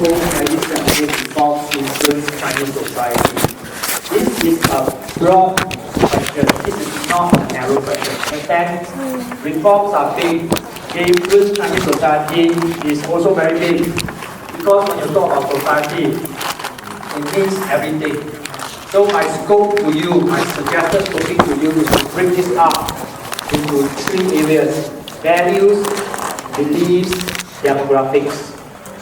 post-1978 reforms influence Chinese society? This is a broad question. This is not a narrow question. Understand? Reforms are big. They influence Chinese society is also very big. Because when you talk about society, it means everything. So my scope to you, my suggested scoping to you is to break this up into 3 areas: values, beliefs, demographics.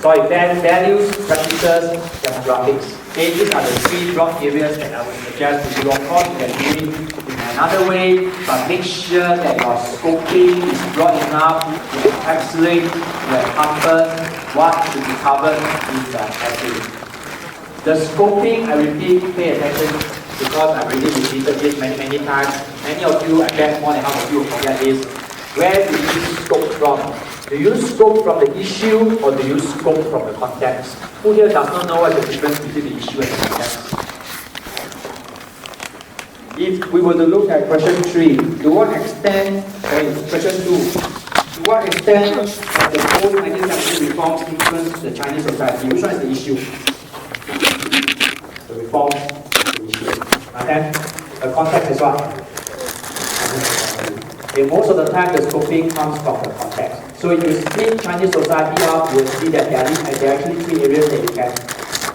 Sorry, values, practices, demographics. Okay, these are the 3 broad areas that I would suggest to you. Of course, you can do it in another way, but make sure that your scoping is broad enough to encapsulate, to encompass what should be covered in the essay. The scoping, I repeat, pay attention because I've already repeated this many times. Many of you, I guess more than half of you will forget this. Where do you scope from? Do you scope from the issue or do you scope from the context? Who here does not know what the difference between the issue and the context? If we were to look at question 3, to what extent, question 2, to what extent have the post-1970 reforms influenced the Chinese society? Which one is the issue? The reforms, the issue. And then the context is what? Okay, most of the time the scoping comes from the context. So if you split Chinese society up, you will see that there are actually 3 areas that you can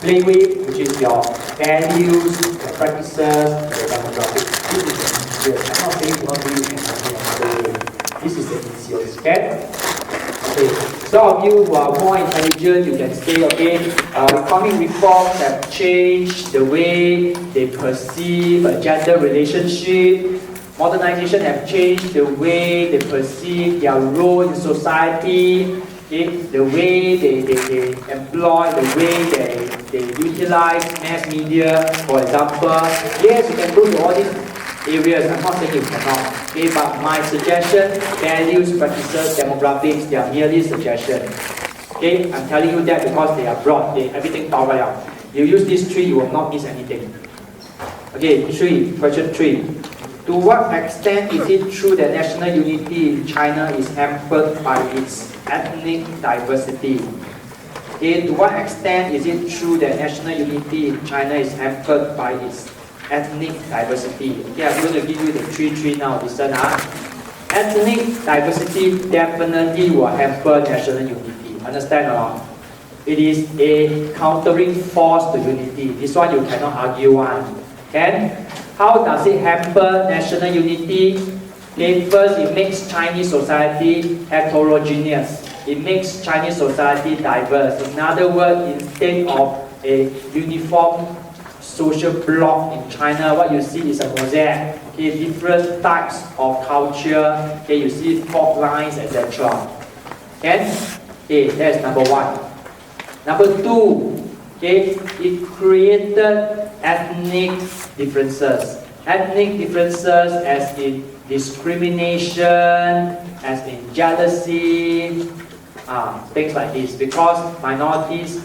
play with, which is your values, your practices, your demographics. This is the easiest. I'm not saying you not do it in another way. This is the easiest, okay? Okay. Some of you who are more intelligent, you can say, okay, economic reforms have changed the way they perceive a gender relationship. Modernization have changed the way they perceive their role in society, okay? The way they employ, the way they utilize mass media, for example. Yes, you can go to all these areas. I'm not saying you cannot. Okay, but my suggestion, values, practices, demographics, they are merely suggestions. Okay, I'm telling you that because they are broad. Everything covered up. You use these 3, you will not miss anything. Okay, question 3. To what extent is it true that national unity in China is hampered by its ethnic diversity? Okay, to what extent is it true that national unity in China is hampered by its ethnic diversity? Okay, I'm going to give you the 3 now. Listen, ethnic diversity definitely will hamper national unity. Understand or not? It is a countering force to unity. This one you cannot argue on. Okay? How does it hamper national unity? Okay, first, it makes Chinese society heterogeneous. It makes Chinese society diverse. In other words, instead of a uniform social block in China, what you see is a mosaic. Okay, different types of culture. Okay, you see fault lines, etc. Okay, that's number 1. Number 2. Okay, it created ethnic differences. Ethnic differences as in discrimination, as in jealousy, things like this. Because minorities,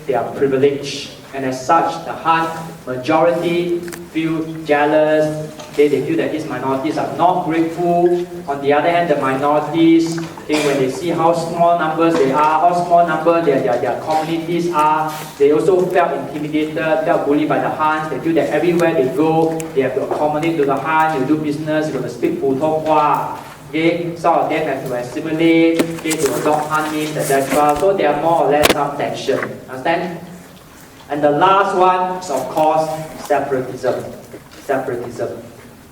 they are privileged. And as such, the Han majority feel jealous. Okay, they feel that these minorities are not grateful. On the other hand, the minorities, okay, when they see how small numbers they are, how small number their communities are, they also felt intimidated, felt bullied by the Hans. They feel that everywhere they go, they have to accommodate to the Han. You do business, you got to speak 普通话. Okay, some of them have to assimilate, okay, to adopt Han names, etc. So there are more or less some tension. Understand? And the last one is, of course, separatism.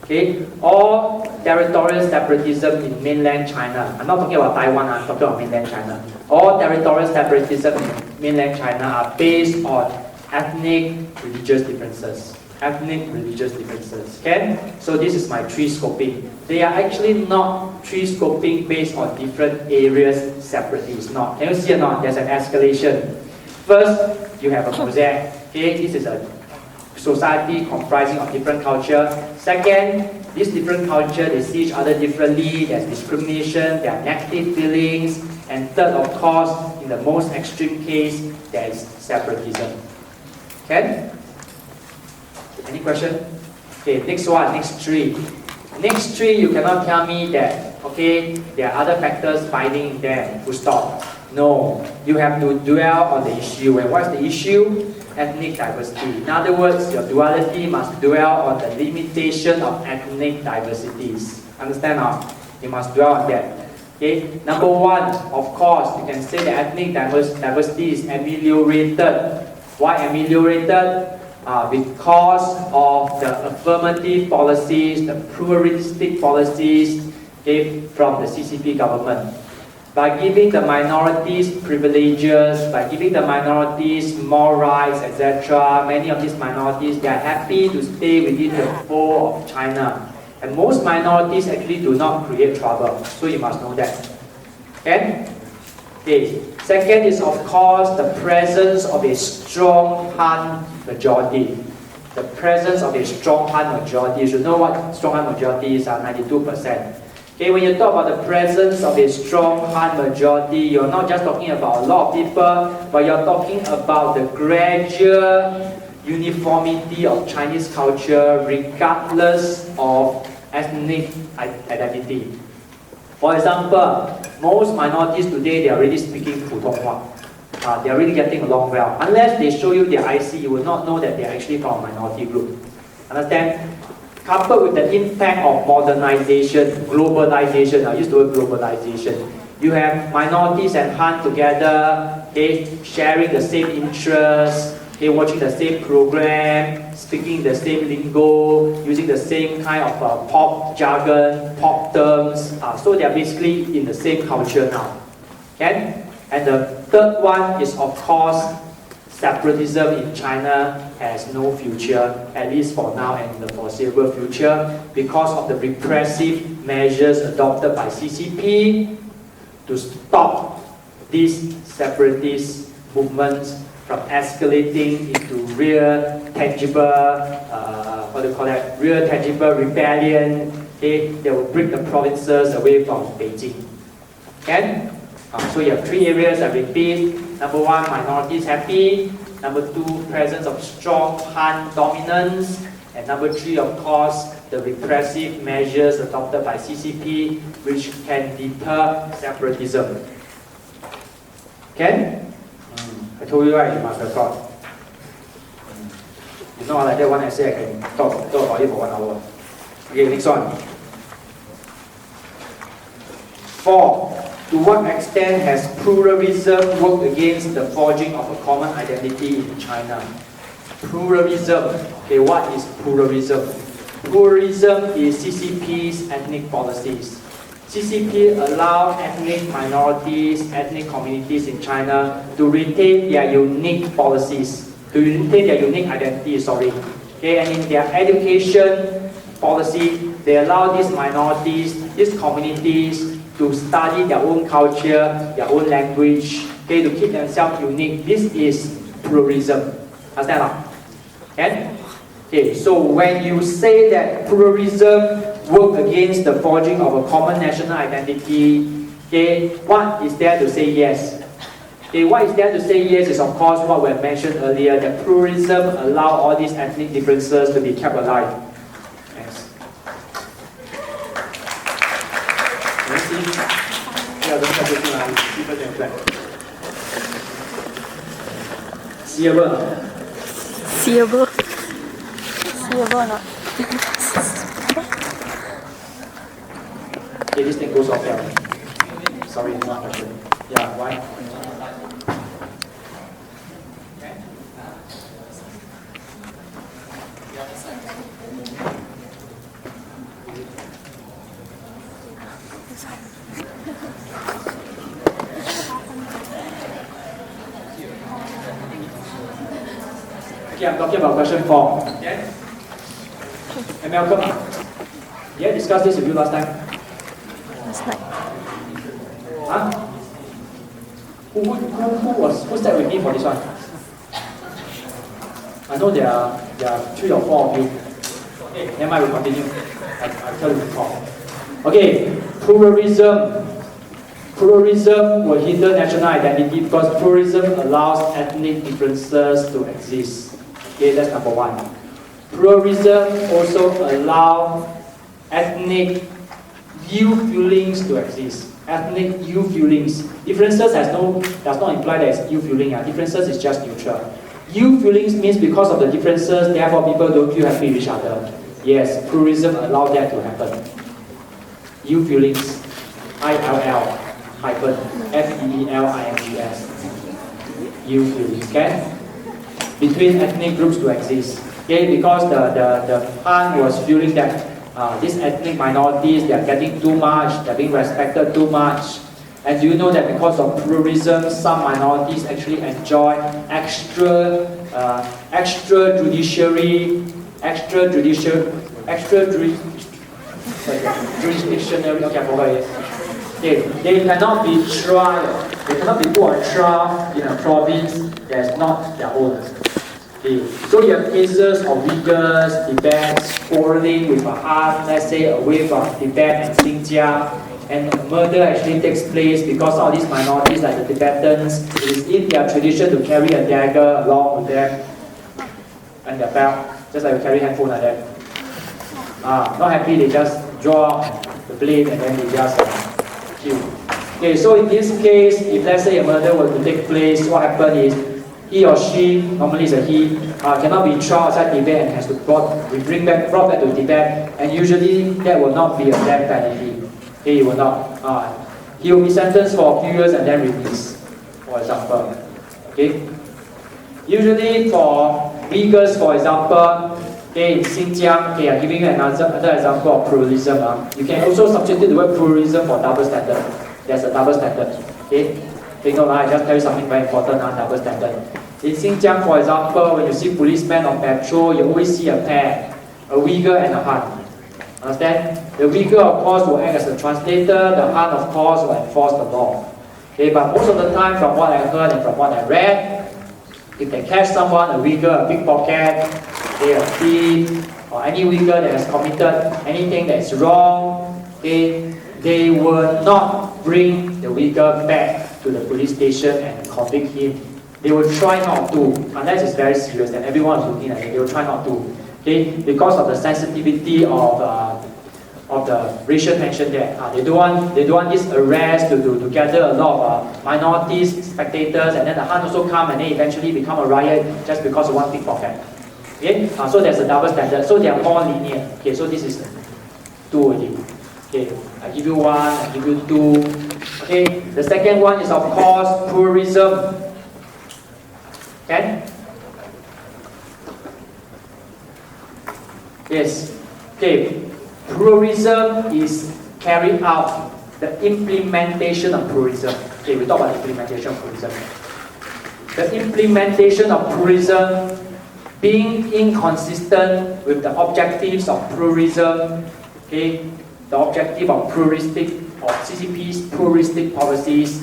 Okay, all territorial separatism in mainland China. I'm not talking about Taiwan, I'm talking about mainland China. All territorial separatism in mainland China are based on ethnic religious differences. Okay? So this is my 3 scoping. They are actually not 3 scoping based on different areas separately. It's not. Can you see or not? There's an escalation. First, you have a mosaic. Okay, this is a society comprising of different culture. Second, these different culture, they see each other differently. There's discrimination, there are negative feelings. And third, of course, in the most extreme case, there is separatism. Okay? Any question? Okay, next one, next 3. Next 3, you cannot tell me that, okay, there are other factors binding them. Full stop. No, you have to dwell on the issue. And what's the issue? Ethnic diversity. In other words, your duality must dwell on the limitation of ethnic diversities. Understand now? You must dwell on that. Okay. Number one, of course, you can say that ethnic diversity is ameliorated. Why ameliorated? Because of the affirmative policies, the pluralistic policies, okay, from the CCP government. By giving the minorities privileges, by giving the minorities more rights, etc., many of these minorities, they are happy to stay within the fold of China. And most minorities actually do not create trouble. So you must know that. Okay? Okay. Second is, of course, the presence of a strong Han majority. The presence of a strong Han majority. You should know what strong Han majority is, 92%. Okay, when you talk about the presence of a strong Han majority, you're not just talking about a lot of people, but you're talking about the gradual uniformity of Chinese culture regardless of ethnic identity. For example, most minorities today, they are already speaking Putonghua. They are really getting along well. Unless they show you their IC, you will not know that they are actually from a minority group. Understand? Coupled with the impact of modernization, globalization, I use the word globalization. You have minorities and Han together, okay, sharing the same interests, okay, watching the same program, speaking the same lingo, using the same kind of pop jargon, pop terms. So they are basically in the same culture now. Okay? And the third one is, of course, separatism in China has no future, at least for now and in the foreseeable future, because of the repressive measures adopted by CCP to stop these separatist movements from escalating into real tangible, real tangible rebellion. Okay, they will break the provinces away from Beijing. Okay? So you have three areas, I repeat. Number one, minorities happy. Number two, presence of strong Han dominance. And number three, of course, the repressive measures adopted by CCP, which can deter separatism. Okay? I told you right, you must have thought. You know, like that one essay, I can talk about it for 1 hour. Okay, next one. 4. To what extent has pluralism worked against the forging of a common identity in China? Pluralism. Okay, what is pluralism? Pluralism is CCP's ethnic policies. CCP allow ethnic minorities, ethnic communities in China to retain their unique policies, to retain their unique identity, Okay, and in their education policy, they allow these minorities, these communities to study their own culture, their own language, okay, to keep themselves unique. This is pluralism. Understand? Okay, so when you say that pluralism work against the forging of a common national identity, okay, what is there to say yes? Okay, what is there to say yes is, of course, what we have mentioned earlier, that pluralism allow all these ethnic differences to be kept alive. Thanks. Seeable or not? Okay, this thing goes off there. Sorry, it's not question. Yeah, why? Okay, I'm talking about question 4. Okay? And Malcolm, yeah, discussed this with you last time. Last night. Huh? Who sat with me for this one? I know there are 3 or 4 of you. Okay, never mind, we'll continue. I'll tell you before. Okay, pluralism. Pluralism will hinder national identity because pluralism allows ethnic differences to exist. Okay, that's number 1. Pluralism also allows ethnic view feelings to exist. ethnic ill feelings. Differences does not imply that it's ill feeling. Differences is just neutral. Ill feelings means because of the differences, therefore people don't feel happy with each other. Yes, pluralism allows that to happen. Ill feelings, ILL hyphen FEELINGS. Ill feelings, okay? Between ethnic groups to exist. Okay, because the Han was feeling that these ethnic minorities, they are getting too much, they are being respected too much. And do you know that because of pluralism, some minorities actually enjoy jurisdictionary, okay, I forgot it. Okay, they cannot be trial, they cannot be put on trial in a province that is not their own. Okay. So you have cases of Uyghurs, Tibets, quarreling with a Han, let's say away from Tibet and Xinjiang, and murder actually takes place because all these minorities like the Tibetans, it is in their tradition to carry a dagger along with them and their belt, just like you carry handphone like that. Not happy, they just draw the blade and then they just kill. Okay, so in this case, if let's say a murder were to take place, what happens is he or she, normally it's a he, cannot be tried outside Tibet and has to brought back to Tibet, and usually that will not be a death penalty. He will not. He will be sentenced for a few years and then released, for example. Okay. Usually for Uyghurs, for example, in Xinjiang, okay, I'm giving you another example of pluralism. You can also substitute the word pluralism for double standard. There's a double standard. Okay. Take note, I just tell you something very important on double standard. In Xinjiang, for example, when you see policemen on patrol, you always see a pair, a Uyghur and a Han. Understand? The Uyghur, of course, will act as a translator, the Han, of course, will enforce the law. Okay, but most of the time, from what I heard and from what I read, if they catch someone, a Uyghur, a pickpocket, a thief, or any Uyghur that has committed anything that is wrong, they will not bring the Uyghur back to the police station and convict him. They will try not to, unless it's very serious and everyone is looking at it, they will try not to. Okay? Because of the sensitivity of the racial tension there. They don't want this arrest to gather a lot of minorities, spectators, and then the Han also come and then eventually become a riot just because of one pickpocket. Okay? So there's a double standard. So they are more lenient. Okay, so this is 2 already. Okay, I give you 1, I give you 2. Okay, the second one is of course pluralism. Okay? Yes. Okay. Pluralism is carried out, the implementation of pluralism. Okay, we talk about implementation of pluralism. The implementation of pluralism being inconsistent with the objectives of pluralism, okay, the objective of pluralistic, or CCP's pluralistic policies,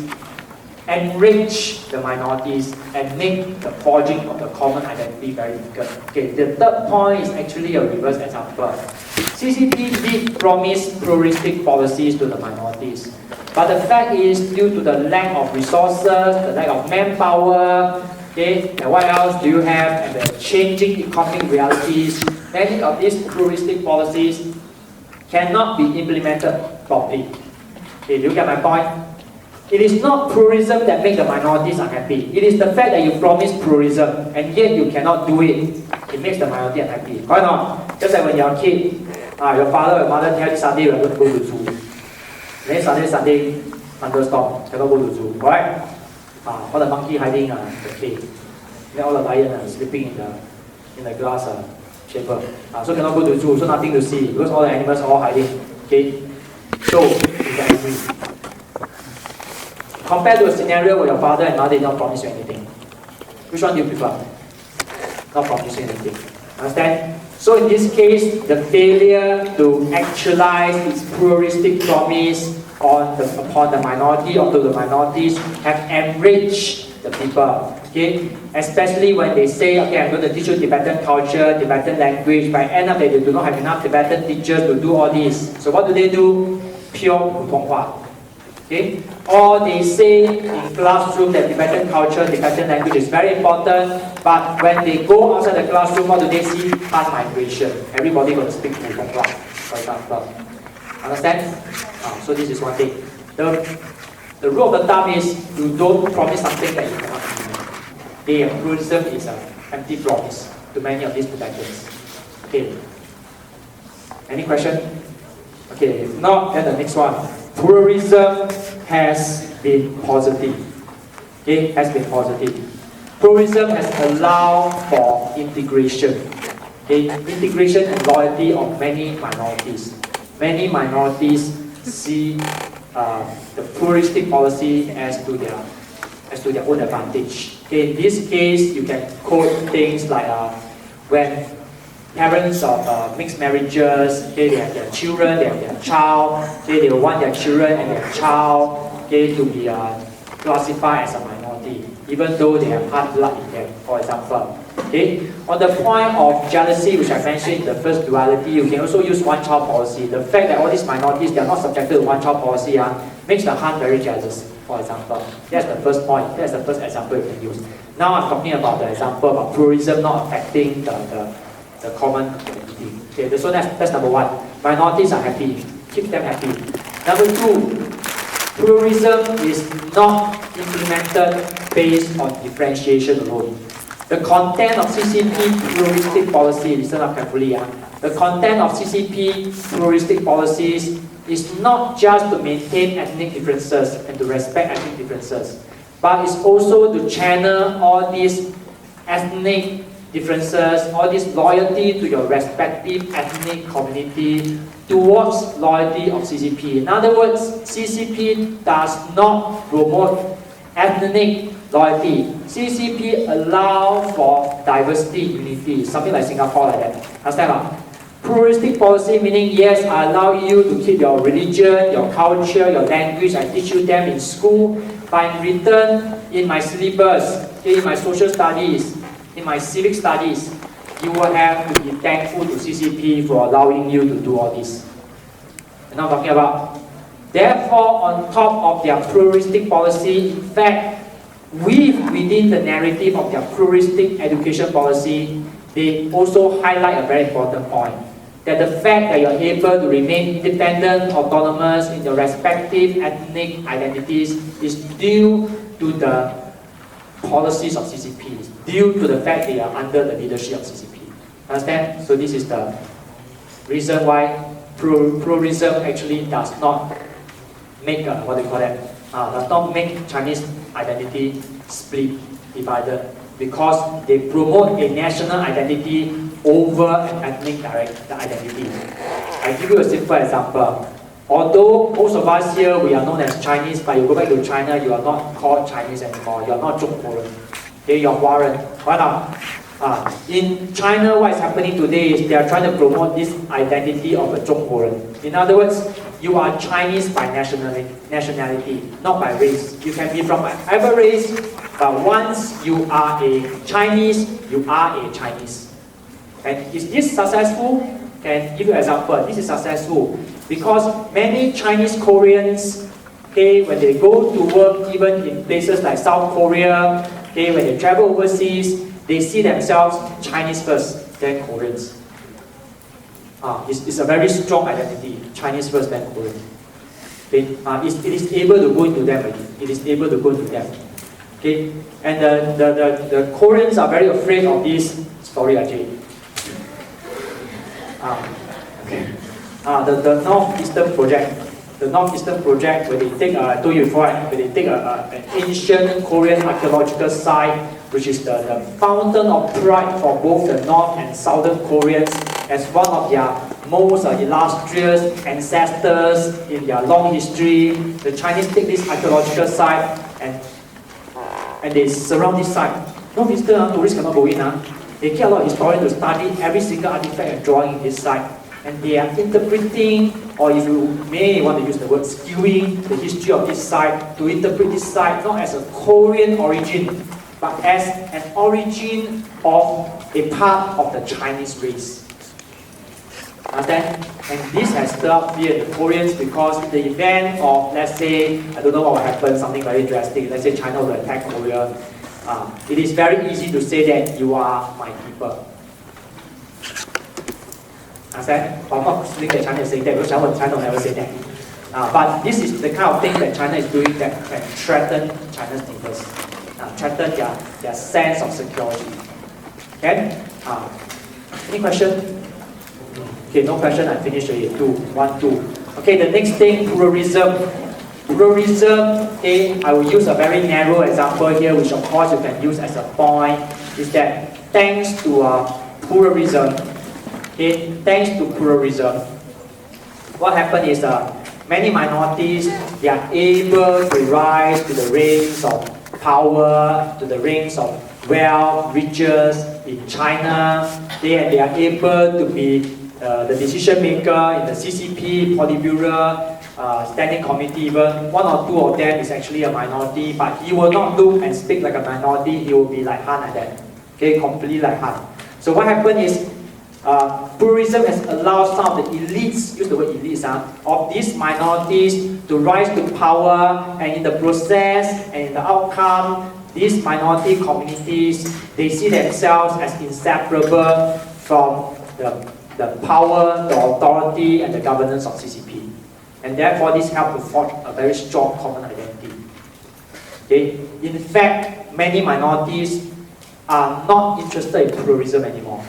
enrich the minorities and make the forging of the common identity very difficult. Okay, the third point is actually a reverse example. CCP did promise pluralistic policies to the minorities, but the fact is, due to the lack of resources, the lack of manpower, okay, and what else do you have, and the changing economic realities, many of these pluralistic policies cannot be implemented properly. Okay, do you get my point? It is not pluralism that makes the minorities unhappy. It is the fact that you promise pluralism and yet you cannot do it. It makes the minority unhappy. Correct or not? Just like when you're a kid, your father or mother tell you Sunday we're going to go to zoo. Then Sunday, thunderstorm, cannot go to zoo. Correct? All the monkey hiding in the cave. Then all the lion sleeping in the glass chamber. So cannot go to zoo, so nothing to see because all the animals are all hiding. Okay? So, you can agree. Compared to a scenario where your father and mother did not promise you anything. Which one do you prefer? Not promise you anything. Understand? So in this case, the failure to actualize its pluralistic promise upon the minority or to the minorities have enriched the people. Okay? Especially when they say, okay, I'm going to teach you Tibetan culture, Tibetan language, by end of the day they do not have enough Tibetan teachers to do all this. So what do? Pure 普通话. Okay? Or they say in classroom that Tibetan culture, Tibetan language is very important, but when they go outside the classroom, what do they see? Mass migration. Everybody going to speak 普通话, for example. Understand? So this is one thing. The rule of the thumb is you don't promise something that you cannot keep. Okay, pluralism is an empty promise to many of these protections. Okay. Any question? Okay, if not, then the next one. Pluralism has been positive. Okay, has been positive. Pluralism has allowed for integration. Okay, integration and loyalty of many minorities. Many minorities see the pluralistic policy as to their own advantage. Okay, in this case, you can quote things like when parents of mixed marriages, okay, they have their children, they have their child, okay, they want their children and their child, okay, to be classified as a minority, even though they have half blood in them, for example. Okay, on the point of jealousy, which I mentioned in the first duality, you can also use one-child policy. The fact that all these minorities, they are not subjected to one-child policy, makes the Han very jealous, for example. That's the first point. That's the first example you can use. Now I'm talking about the example about pluralism not affecting the common community. Okay, so that's number one. Minorities are happy. Keep them happy. Number two, pluralism is not implemented based on differentiation alone. The content of CCP pluralistic policy, listen up carefully. The content of CCP pluralistic policies is not just to maintain ethnic differences and to respect ethnic differences, but it's also to channel all these ethnic differences, all this loyalty to your respective ethnic community towards loyalty of CCP. In other words, CCP does not promote ethnic loyalty. CCP allow for diversity, unity, something like Singapore like that. Understand? Pluralistic policy meaning, yes, I allow you to keep your religion, your culture, your language, I teach you them in school, but in return, in my syllabus, in my social studies, in my civic studies, you will have to be thankful to CCP for allowing you to do all this. And I'm talking about, therefore, on top of their pluralistic policy, in fact, within the narrative of their pluralistic education policy, they also highlight a very important point, that the fact that you're able to remain independent, autonomous in your respective ethnic identities is due to the policies of CCP, due to the fact they are under the leadership of CCP. Understand? So this is the reason why pluralism actually does not make does not make Chinese identity split, divided, because they promote a national identity over an ethnic identity. I give you a simple example. Although most of us here, we are known as Chinese, but you go back to China, you are not called Chinese anymore. You are not Zhongguoren. Okay, you are Huaren. Right now, in China, what is happening today is they are trying to promote this identity of a Zhongguoren. In other words, you are Chinese by nationality, not by race. You can be from whatever race, but once you are a Chinese, you are a Chinese. And is this successful? Can give you an example. This is successful because many Chinese Koreans, okay, when they go to work, even in places like South Korea, okay, when they travel overseas, they see themselves Chinese first, then Koreans. It's a very strong identity, Chinese first, then Korean. Okay? It is able to go into them. It is able to go into them. Okay? And the Koreans are very afraid of this story actually. Okay. The Northeastern Project. The Northeastern Project, where they take, I told you before, where they take an ancient Korean archaeological site, which is the fountain of pride for both the North and Southern Koreans, as one of their most illustrious ancestors in their long history. The Chinese take this archaeological site and they surround this site. Northeastern tourists cannot go in. They get a lot of historians to study every single artifact and drawing in this site. And they are interpreting, or if you may want to use the word, skewing the history of this site to interpret this site not as a Korean origin, but as an origin of a part of the Chinese race. Understand? And this has stirred up fear in the Koreans because in the event of, let's say, I don't know what will happen, something very drastic, let's say China will attack Korea, it is very easy to say that you are my people. Understand? I'm not saying that China is saying that, because China will never say that. But this is the kind of thing that China is doing that can threaten China's neighbors, threaten their sense of security. Okay? Any question? Okay, no question. I finished already. 2, 1, 2. Okay, the next thing, pluralism. Pluralism, okay, I will use a very narrow example here, which of course you can use as a point, is that thanks to pluralism, okay, thanks to pluralism, what happened is many minorities, they are able to rise to the ranks of power, to the ranks of wealth, riches in China. They are able to be the decision maker in the CCP, Politburo, standing committee. Even 1 or 2 of them is actually a minority, but he will not look and speak like a minority. He will be like Han like that, okay, completely like Han. So what happened is pluralism has allowed some of the elites, use the word elites, of these minorities to rise to power, and in the process and in the outcome, these minority communities, they see themselves as inseparable from the power, the authority, and the governance of CCP. And therefore, this helps to forge a very strong common identity. Okay? In fact, many minorities are not interested in pluralism anymore.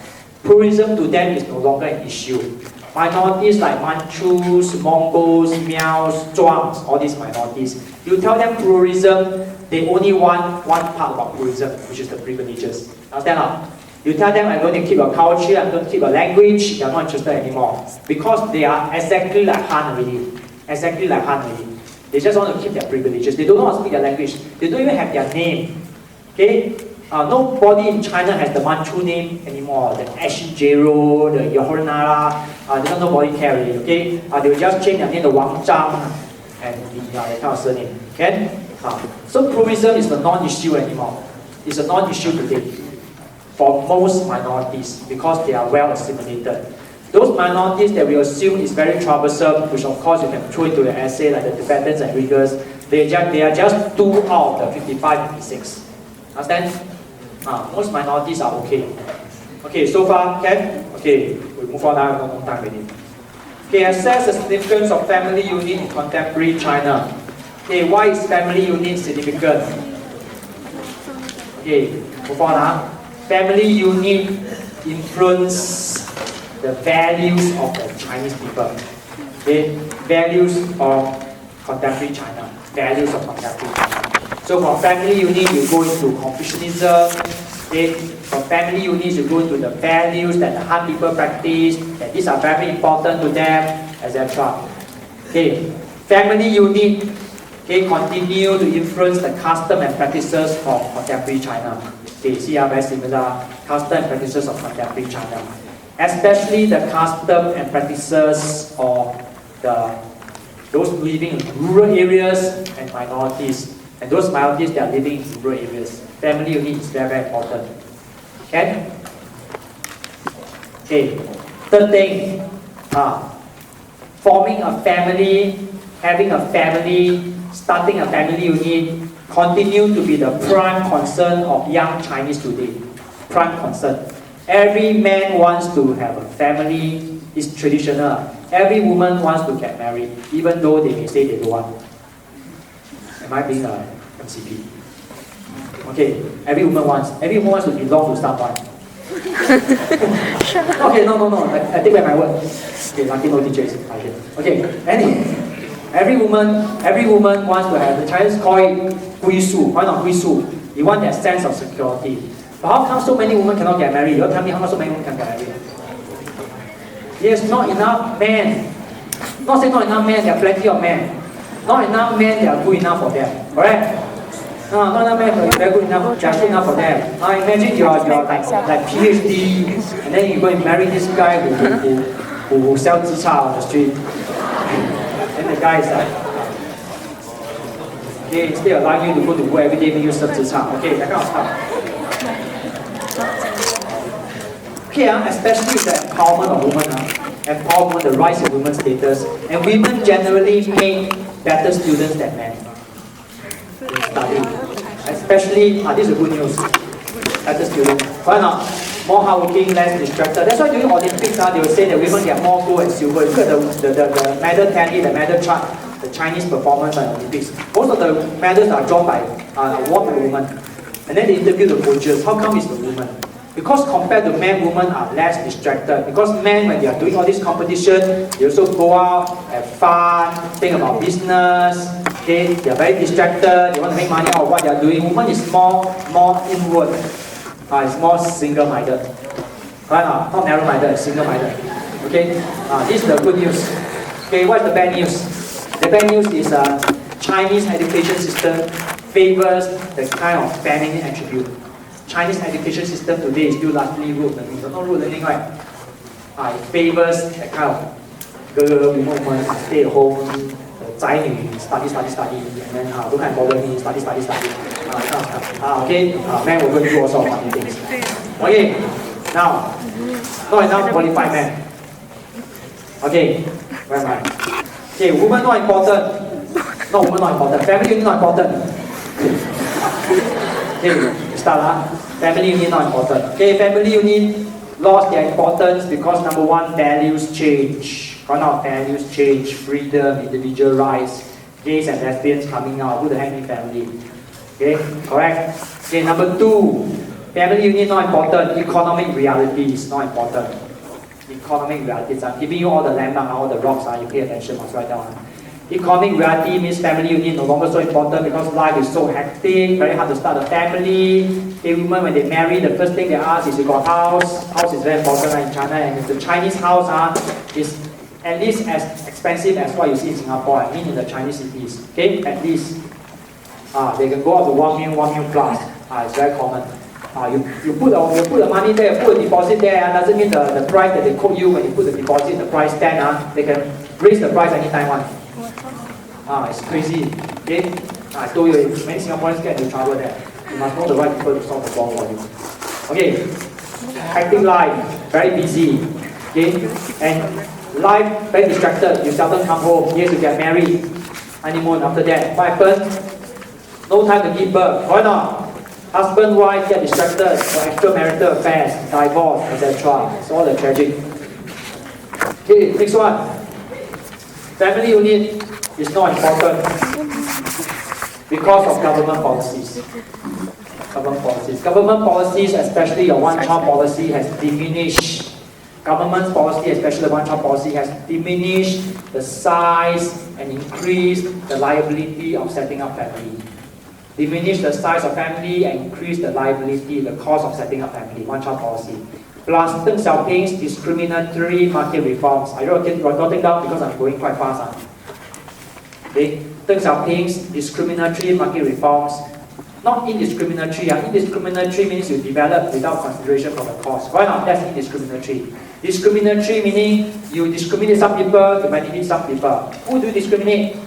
Pluralism to them is no longer an issue. Minorities like Manchus, Mongols, Miaos, Zhuangs, all these minorities, you tell them pluralism, they only want one part about pluralism, which is the privileges. Understand? You tell them, I'm going to keep a culture, I'm going to keep a language, they're not interested anymore. Because they are exactly like Han already. Exactly like Han already. They just want to keep their privileges. They don't want to speak their language. They don't even have their name. Okay? Nobody in China has the Manchu name anymore. The Ashijero, the Yohornara, nobody care already. Okay? They will just change their name to Wang Zhang and that kind of surname. Okay? So pluralism is a non-issue anymore. It's a non-issue today for most minorities because they are well assimilated. Those minorities that we assume is very troublesome, which of course you can throw into the essay like the Tibetans and Uyghurs, they are just 2 out of the 55, 56. Understand? Most minorities are okay. Okay, so far, okay? Okay, we move on now, no time already. Okay, assess the significance of family unit in contemporary China. Okay, why is family unit significant? Okay, move on. Family unit influence the values of the Chinese people. Okay, values of contemporary China. Values of contemporary China. So from family unit, you go into Confucianism. Okay, from family units, you go into the values that the Han people practice, that these are very important to them, etc. Okay, family unit, okay, continue to influence the custom and practices of contemporary China. Okay, see very similar custom and practices of contemporary China, especially the custom and practices of those living in rural areas and minorities. And those minorities that are living in rural areas. Family unit is very, very important. Okay? Okay. Third thing, forming a family, having a family, starting a family unit, continue to be the prime concern of young Chinese today. Prime concern. Every man wants to have a family. It's traditional. Every woman wants to get married, even though they may say they don't want. Am I being a MCP? Okay, every woman wants to belong to someone. Okay, no. I take back my word. Okay, lucky no teacher is in here. Okay, every woman wants to have, the Chinese call it 归宿. Why not 归宿? You want that sense of security. But how come so many women cannot get married? You tell me how come so many women can get married? There's not enough men. Not saying not enough men, there are plenty of men. Not enough men that are good enough for them. Correct? Not enough men that are good enough, they are good enough for them. Imagine you're like PhD, and then you go and marry this guy who sells zi cha on the street. And the guy is like, okay, instead of allowing you to go to work every day, make you serve zi cha. Okay, that kind of stuff. Okay, especially with the empowerment of women, the rise of women's status, and women generally make better students than men in study. Especially, this is good news, better students. Why not? More hardworking, less distracted. That's why during Olympics, they will say that women get more gold and silver. Look at the medal tally, the medal chart. the Chinese performance at Olympics. Most of the medals are won by women. And then they interview the coaches. How come it's the women? Because compared to men, women are less distracted. Because men, when they are doing all this competition, they also go out, have fun, think about business. Okay, they are very distracted. They want to make money out of what they are doing. Women is more inward. It's more single-minded. Right? Not narrow-minded, single-minded. Okay, this is the good news. Okay, what's the bad news? The bad news is Chinese education system favors the kind of feminine attribute. Chinese education system today is still largely rote learning. So not rote learning, right? It favors that kind of girl, woman, stay at home, 宅女 study, and then don't kind of bother me, study. Okay, men will go and do all sorts of funny things. Okay, now, not enough qualified men. Okay, where am I? Okay, women not important. No, women not important. Family unit not important. Okay, start. Family unit not important. Okay, family unit lost their importance because number one, values change. Values change, freedom, individual rights, gays and lesbians coming out. Who the heck need family? Okay, correct. Okay, number two, family unit not important. Economic reality is not important. Economic realities. I'm giving you all the landmark, all the rocks. You pay attention, must write down. Economic reality means family unit no longer so important because life is so hectic, very hard to start a family. Women, when they marry, the first thing they ask is, you got house? House is very important in China, and if the Chinese house is at least as expensive as what you see in Singapore, I mean in the Chinese cities. Okay, at least. They can go up to 1 million plus. It's very common. You put the money there, put a deposit there, doesn't mean the price that they quote you when you put the deposit, the price stand, they can raise the price anytime. It's crazy. Okay? I told you, many Singaporeans get into trouble there. You must know the right people to solve the problem for you. Okay, hectic life, very busy. Okay, and life very distracted. You seldom come home. Yes, you get married, honeymoon. After that, what happens? No time to give birth. Why not? Husband, wife get distracted for extramarital affairs, divorce, etc. It's all the tragic. Okay, next one. Family unit is not important because of government policies. Government policies, especially your one-child policy, has diminished. Government policy, especially the one-child policy, has diminished the size and increased the liability of setting up family. Diminish the size of family and increase the liability, the cost of setting up family, one-child policy. Plus Deng Xiaoping's discriminatory market reforms. I wrote it down because I'm going quite fast. Okay? Deng Xiaoping's discriminatory market reforms, not indiscriminatory. Indiscriminatory means you develop without consideration for the cost. Why not? That's indiscriminatory. Discriminatory meaning you discriminate some people to benefit some people. Who do you discriminate?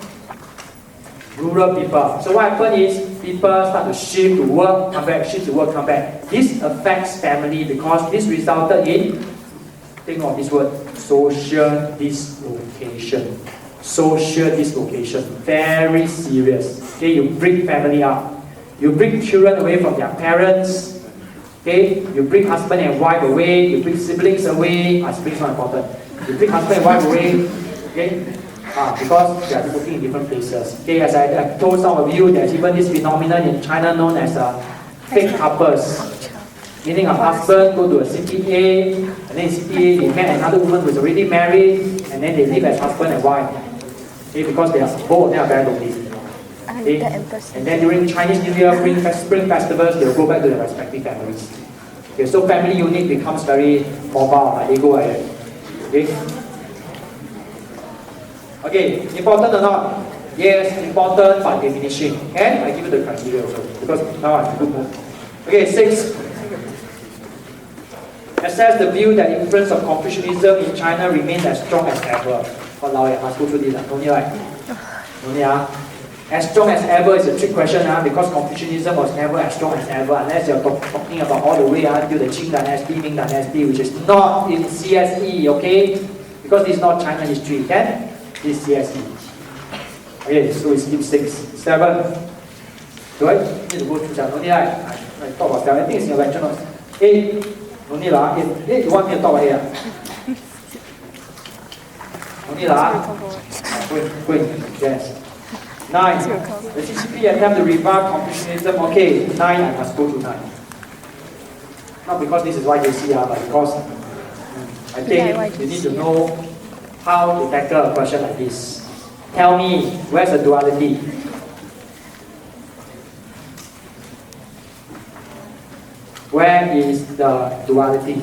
Rural people. So what happens is people start to shift to work, come back, shift to work, come back. This affects family because this resulted in, think of this word, social dislocation. Social dislocation. Very serious. Okay, you break family up. You bring children away from their parents. Okay, you bring husband and wife away. You bring siblings away. Siblings not important. You bring husband and wife away. Okay, because they are working in different places. Okay, as I told some of you, there's even this phenomenon in China known as fake couples. Meaning a husband go to a city A, and then in city A they met another woman who is already married, and then they live as husband and wife. Okay, because they are both of them are very lonely. Okay? And then during Chinese New Year, Spring festivals, they'll go back to their respective families. Okay, so family unit becomes very mobile, like they go ahead. Okay? Okay, important or not? Yes, important but diminishing. And I give you the criteria also, because now I'm in a good mood. Okay, 6. Assess the view that influence of Confucianism in China remains as strong as ever. Walao, I must go through this. No need, right? No need, As strong as ever is a trick question because Confucianism was never as strong as ever unless you're talking about all the way until the Qing dynasty, Ming dynasty, which is not in CSE, okay? Because this is not China history. Then this CSE. Okay, so we skip 6. 7. Do I need to go through that? No need, right? I talk about 7. I think it's in your lecture notes. 8. No need, 8. You want me to talk about 8? No need, Yes. 9. The CCP attempt to revive Confucianism. Okay, 9, I must go to 9. Not because this is YJC, but because I think you need to know how to tackle a question like this. Tell me, where's the duality? Where is the duality?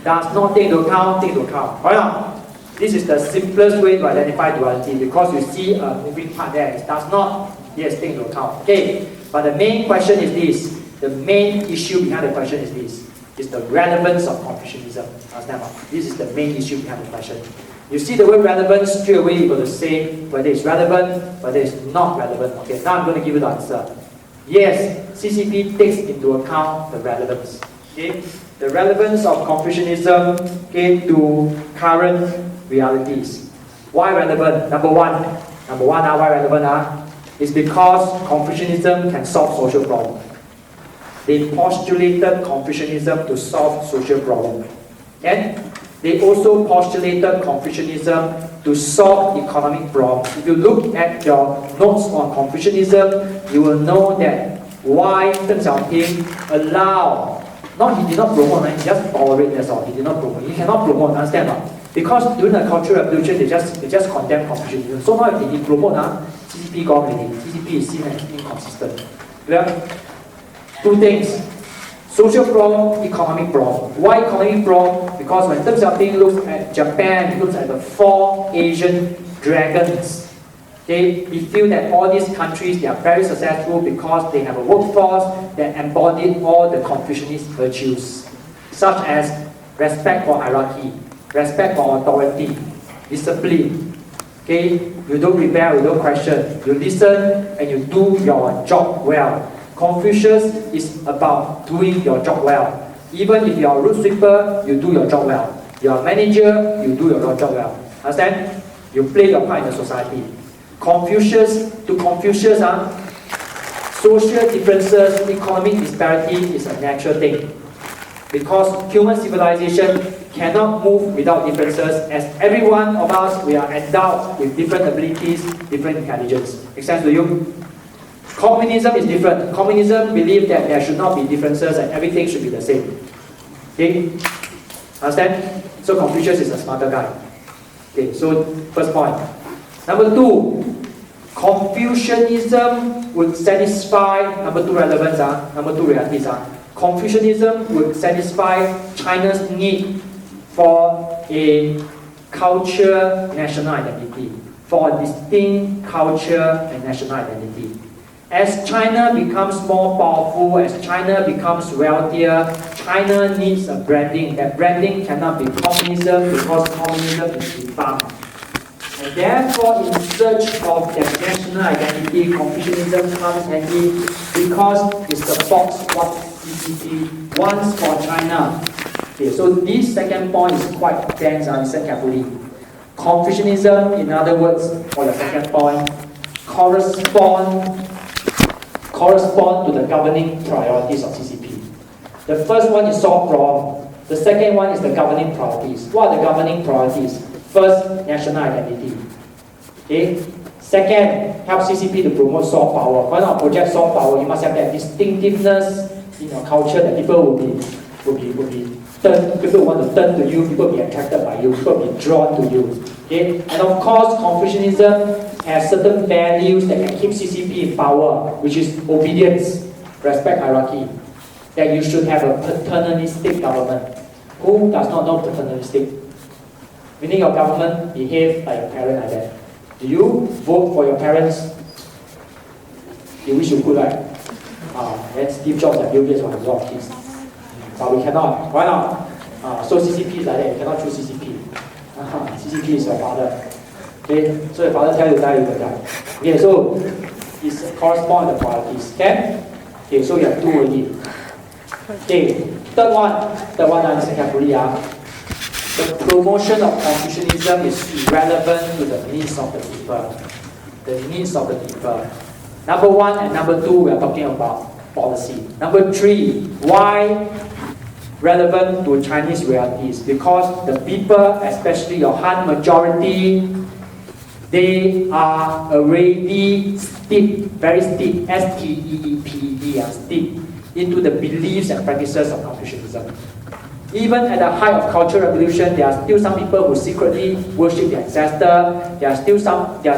Does not take into account, take into account. Right now, this is the simplest way to identify duality because you see a moving part there. It does not, yes, take into account. Okay, but the main question is this. The main issue behind the question is this. It's the relevance of Confucianism. Understand? This is the main issue behind the question. You see the word relevance, straight away you're going to say whether it's relevant, whether it's not relevant. Okay, now I'm going to give you the answer. Yes, CCP takes into account the relevance. Okay, the relevance of Confucianism, okay, to current realities. Why relevant? Number one, why relevant? Is because Confucianism can solve social problems. They postulated Confucianism to solve social problems. And they also postulated Confucianism to solve economic problems. If you look at your notes on Confucianism, you will know that why Deng Xiaoping allowed, he did not promote, he just tolerate, that's all. He did not promote. He cannot promote, understand? Because during the Cultural Revolution, they just condemned Confucianism. So now if they promote, CCP gone already. CCP is seen as inconsistent. Clear? Two things. Social problem, economic problem. Why economic problem? Because when Deng Xiaoping looks at Japan, he looks at the 4 Asian dragons. Okay? He feels that all these countries, they are very successful because they have a workforce that embodied all the Confucianist virtues, such as respect for hierarchy, respect for authority, discipline. Okay? You don't rebel, you don't question. You listen and you do your job well. Confucius is about doing your job well. Even if you are a road sweeper, you do your job well. You are a manager, you do your job well. Understand? You play your part in the society. Confucius, social differences, economic disparity is a natural thing. Because human civilization cannot move without differences, as every one of us, we are endowed with different abilities, different intelligence. Make sense to you? Communism is different. Communism believes that there should not be differences and everything should be the same. Okay? Understand? So Confucius is a smarter guy. Okay, so first point. Number 2, Confucianism would satisfy, number 2 relevance, number 2 realities. Confucianism would satisfy China's need for a culture, national identity, for a distinct culture and national identity. As China becomes more powerful, as China becomes wealthier, China needs a branding. That branding cannot be communism because communism is defunct. And therefore, in search of that national identity, Confucianism comes handy because it supports what CCP wants for China. Okay, so this second point is quite dense, listen carefully. Confucianism, in other words, for the second point, correspond to the governing priorities of CCP. The first one is solve problem. The second one is the governing priorities. What are the governing priorities? First, national identity. Okay. Second, help CCP to promote soft power. Why not project soft power? You must have that distinctiveness in your culture that people will be turned, people want to turn to you, people will be attracted by you, people will be drawn to you. Okay? And of course, Confucianism has certain values that can keep CCP in power, which is obedience, respect hierarchy, that you should have a paternalistic government. Who does not know paternalistic? Meaning your government behave like your parent like that. Do you vote for your parents? You wish you could, right? Then Steve Jobs and Bill Gates will have a lot of kids. But we cannot. Why not? So CCP is like that. You cannot choose CCP. CCP is your father. Okay, so your father tell you die, you will die. Okay, so it corresponds to the priorities. Okay, so you have 2 already. Okay, third one, listen carefully. The promotion of Confucianism is irrelevant to the needs of the people. The needs of the people. Number 1 and number 2, we are talking about policy. Number 3, why relevant to Chinese realities because the people, especially your Han majority, they are already steeped, very steeped, S-T-E-E-P-E-D, steeped into the beliefs and practices of Confucianism. Even at the height of Cultural Revolution, there are still some people who secretly worship their ancestor. There are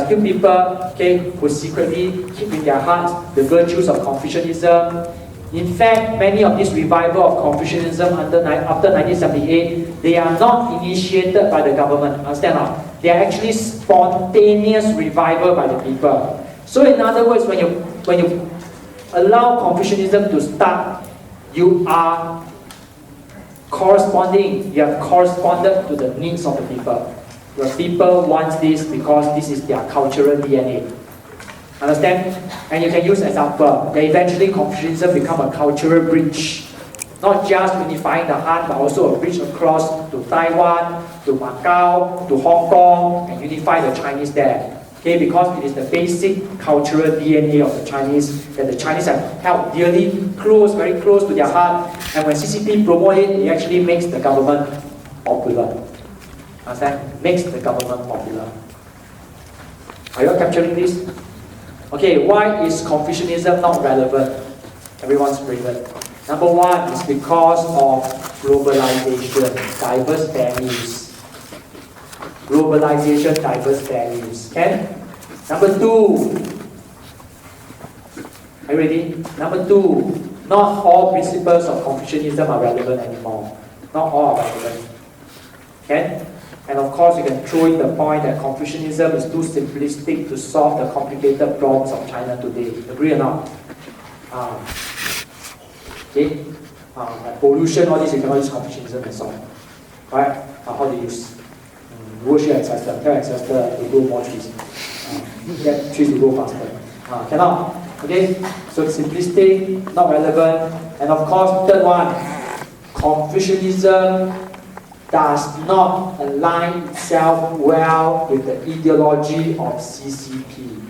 still people, okay, who secretly keep in their hearts the virtues of Confucianism. In fact, many of this revival of Confucianism after 1978, they are not initiated by the government. Understand not? They are actually spontaneous revival by the people. So in other words, when you allow Confucianism to start, you have corresponded to the needs of the people. The people want this because this is their cultural DNA. Understand? And you can use example that eventually Confucianism become a cultural bridge, not just unifying the Han, but also a bridge across to Taiwan, to Macau, to Hong Kong, and unify the Chinese there. Okay, because it is the basic cultural DNA of the Chinese that the Chinese have held dearly close, very close to their heart. And when CCP promote it, it actually makes the government popular. Understand? Makes the government popular. Are you all capturing this? Okay, why is Confucianism not relevant? Everyone's favorite. Number one is because of globalization, diverse values. Globalization, diverse values. Okay? Number two. Are you ready? Number two, not all principles of Confucianism are relevant anymore. Not all are relevant. Okay? And of course, you can throw in the point that Confucianism is too simplistic to solve the complicated problems of China today. Agree or not? Okay? Like pollution, all this, you cannot use Confucianism and solve. Right? How do you use? Worship ancestor, tell ancestor to grow more trees. Get trees to grow faster. Cannot. Okay? So it's simplistic, not relevant. And of course, third one, Confucianism does not align itself well with the ideology of CCP.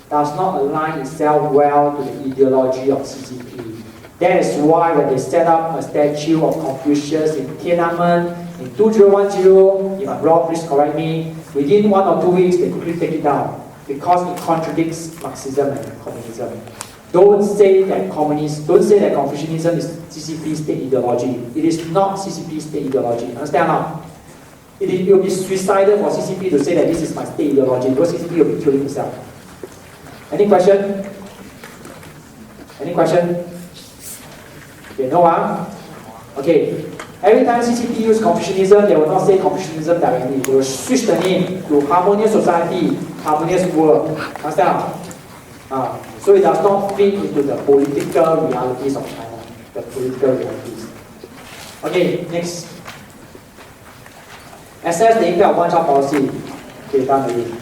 Does not align itself well to the ideology of CCP. That is why when they set up a statue of Confucius in Tiananmen in 2010, if I'm wrong, please correct me, within 1 or 2 weeks they quickly take it down because it contradicts Marxism and communism. Don't say that Confucianism is CCP state ideology. It is not CCP state ideology. Understand now? It will be suicidal for CCP to say that this is my state ideology because CCP will be killing itself. Any question? Any question? Okay, no one? Okay. Every time CCP use Confucianism, they will not say Confucianism directly. They will switch the name to Harmonious Society, Harmonious World. Understand? So it does not fit into the political realities of China. The political realities. Okay, next. Assess the impact of one-child policy. Okay, done already.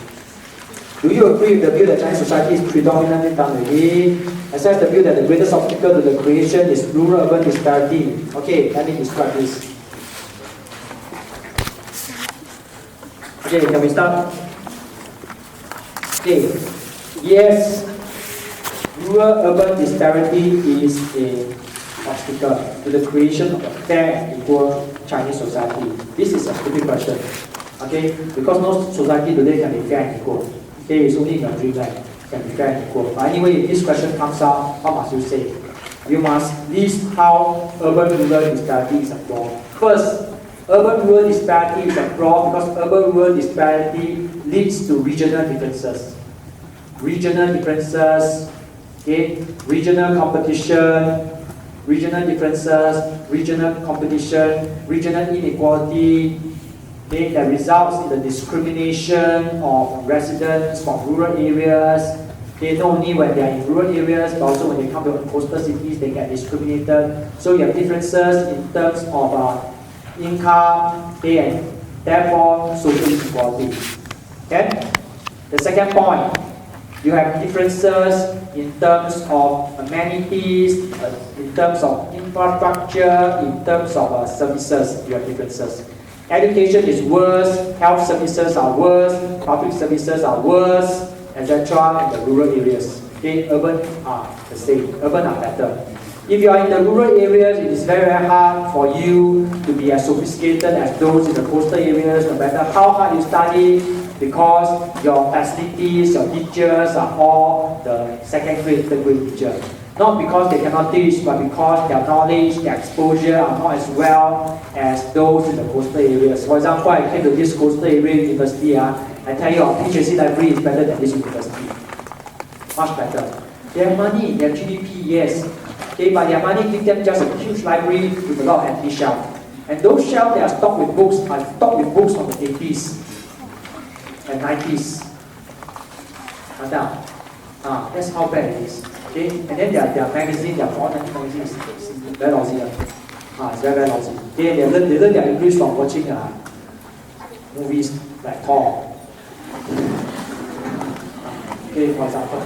Do you agree with the view that Chinese society is predominantly done already? Assess the view that the greatest obstacle to the creation is rural-urban disparity. Okay, let me describe this. Okay, can we start? Okay, yes, rural-urban disparity is an obstacle to the creation of a fair and equal Chinese society. This is a stupid question. Okay, because no society today can be fair and equal. Okay, it's only in your dreamland can be fair and equal. But anyway, if this question comes out, what must you say? You must list how urban-rural disparity is a flaw. First, urban-rural disparity is a flaw because urban-rural disparity leads to regional differences. Regional differences, okay, regional competition, regional differences, regional competition, regional inequality, okay, that results in the discrimination of residents from rural areas. Okay, not only when they are in rural areas, but also when they come to coastal cities, they get discriminated. So you have differences in terms of income, okay, and therefore social inequality. Okay? The second point, you have differences in terms of amenities, in terms of infrastructure, in terms of services, you have differences. Education is worse, health services are worse, public services are worse, etc. in the rural areas. Okay, urban are the same, urban are better. If you are in the rural areas, it is very, very hard for you to be as sophisticated as those in the coastal areas, no matter how hard you study, because your facilities, your teachers are all the second grade, third grade teachers. Not because they cannot teach, but because their knowledge, their exposure are not as well as those in the coastal areas. For example, I came to this coastal area university, I tell you, our PhD library is better than this university. Much better. They have money, they have GDP, yes. Okay, but their money gives them just a huge library with a lot of empty shelves. And those shelves that are stocked with books are stocked with books from the 80s and 90s. That's how bad it is. Okay, and then their magazine, their foreign magazines, is very lousy. It's very, very lousy. Okay, they learn their English from watching movies like Thor. Okay, for example.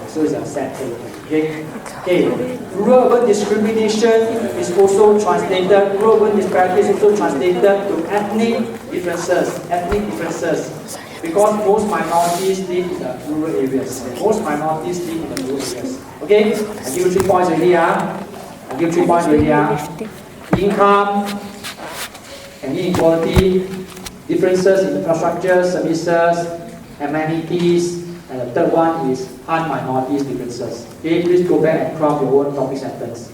So it's a sad thing. Okay. Rural-urban discrimination is also translated. Rural-urban disparity is also translated to ethnic differences. Because most minorities live in the rural areas. Most minorities live in the rural areas. Okay? I give you 3 points already. Income and inequality, differences in infrastructure, services, amenities, and the third one is minorities differences. Okay, please go back and craft your own topic sentence.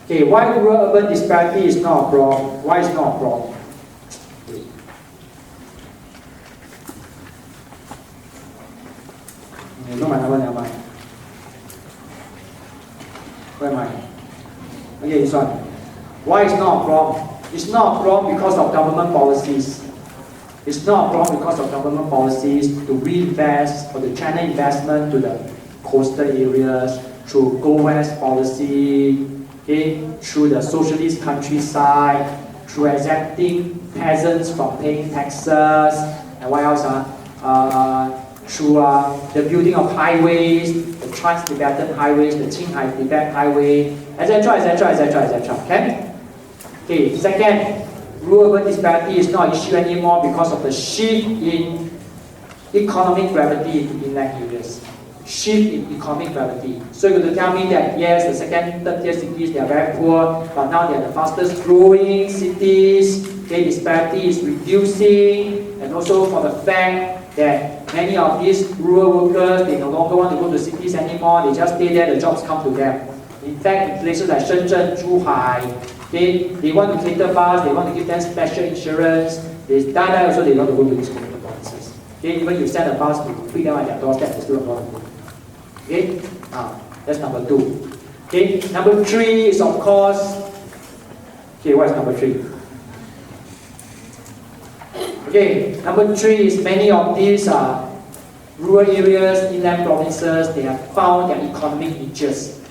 Okay, why rural-urban disparity is not a problem? Why is not a problem? No, never mind. Where am I? Okay, this one. Why is not a problem? It's not a problem because of government policies. It's not a problem because of government policies to reinvest or to channel investment to the coastal areas through Go West policy, okay, through the socialist countryside, through exempting peasants from paying taxes, and what else? Through the building of highways, the Trans-Tibetan highways, the Qinghai-Tibet highway, etc. Okay, second, rural-urban disparity is not an issue anymore because of the shift in economic gravity to inland areas. Shift in economic gravity. So you're going to tell me that yes, the second, third tier cities, they are very poor, but now they are the fastest growing cities. Okay, disparity is reducing, and also for the fact that many of these rural workers, they no longer want to go to cities anymore, they just stay there, the jobs come to them. In fact, in places like Shenzhen, Zhuhai, they want to cater bus, they want to give them special insurance, they die also, they want to go to these coastal provinces. Okay, even you send a bus to pick them at their doorstep, they still don't want to go. Okay, that's number 2. Okay, number 3 is of course, okay, what is number 3? Okay, number 3 is many of these rural areas, inland provinces, they have found their economic niches.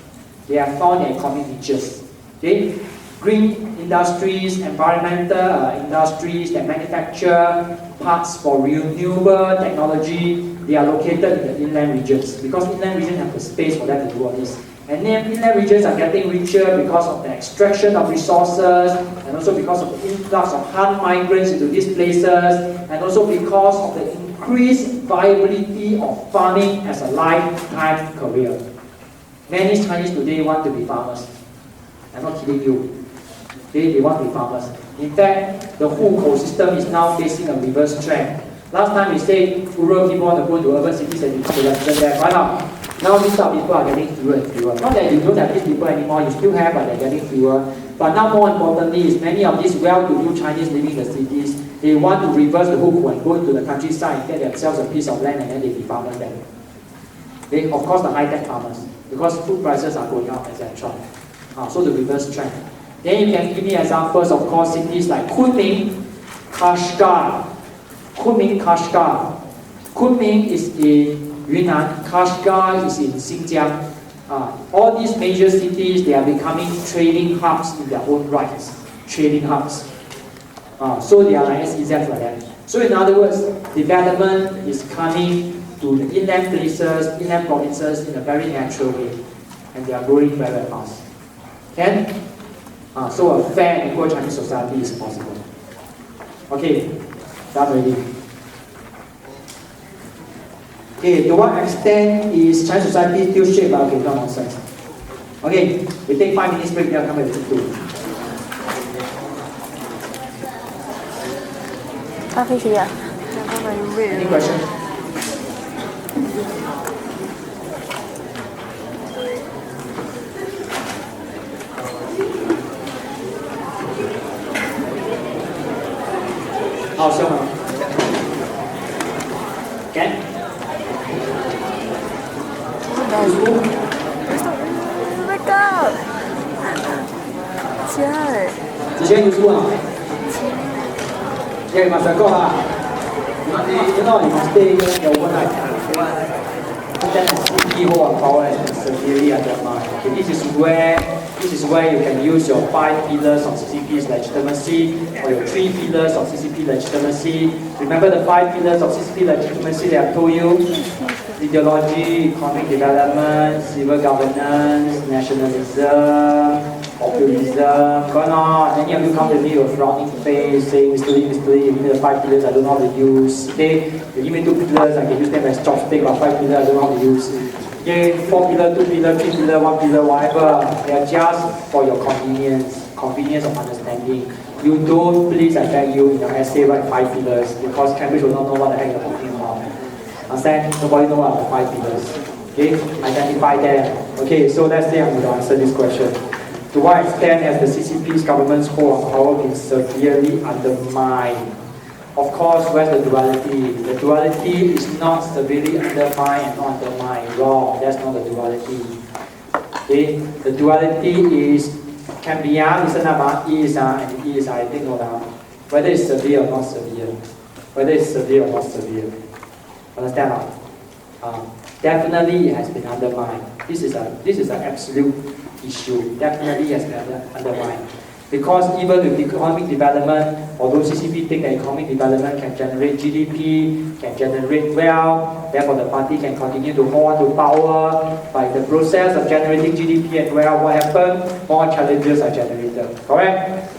Okay, green industries, environmental industries that manufacture parts for renewable technology, they are located in the inland regions because inland regions have the space for them to do all this. And then inland regions are getting richer because of the extraction of resources and also because of the influx of Han migrants into these places and also because of the increased viability of farming as a lifetime career. Many Chinese today want to be farmers. I'm not kidding you. They want to be farmers. In fact, the hukou system is now facing a reverse trend. Last time we said rural people want to go to urban cities and become a resident there. Why not? Now these type of people are getting fewer and fewer. Not that you don't have these people anymore, you still have, but they're getting fewer. But now more importantly is many of these well-to-do Chinese living in the cities, they want to reverse the hukou and go into the countryside and get themselves a piece of land and then they be farmers there. They, of course, the high-tech farmers, because food prices are going up, etc. So the reverse trend. Then you can give me examples, of course, cities like Kunming, Kashgar. Kunming is in Yunnan, Kashgar is in Xinjiang. All these major cities, they are becoming trading hubs in their own rights. Trading hubs. So they are like SEZ for them. So in other words, development is coming to the inland places, inland provinces in a very natural way. And they are growing very, very fast. Okay? So a fair and equal Chinese society is possible. Okay, done already. Okay, to what extent is Chinese society still shaped by, okay, no nonsense. Okay, we take 5 minutes break, then come back to 2. 他飞谁呀Any question? How soon? Can? Wake up！ 起来！之前有书啊？Yeah, you must go lah. You know, you must stay overnight. Then CP hold on power and severely undermined. Okay, this is where you can use your 5 pillars of CCP's legitimacy or your 3 pillars of CCP legitimacy. Remember the 5 pillars of CCP legitimacy that I've told you? Ideology, economic development, civil governance, nationalism, populism, going on. Any of you come to me with frowning face, saying, Mr. Lee, give me the 5 pillars I don't know how to use. Okay, you give me 2 pillars, I can use them as chopstick, but 5 pillars I don't know how to use. Okay, 4 pillar, 2 pillar, 3 pillar, 1 pillar, whatever. They are just for your convenience of understanding. You don't, please, I beg you, in your essay write 5 pillars because Cambridge will not know what the heck you're talking about. Understand? Nobody knows what are the 5 pillars. Okay, identify them. Okay, so let's say I'm going to answer this question. To what extent has the CCP's government's hold on power been severely undermined? Of course, where's the duality? The duality is not severely undermined and not undermined. Wrong, that's not the duality. Okay, the duality is, can be, listen up, is, and is, I think, whether it's severe or not severe. Whether it's severe or not severe. Understand? Definitely it has been undermined. This is an absolute issue. Definitely has been undermined. Because even with economic development, although CCP think that economic development can generate GDP, can generate wealth, therefore the party can continue to hold on to power. But in the process of generating GDP and wealth, what happened? More challenges are generated. Correct?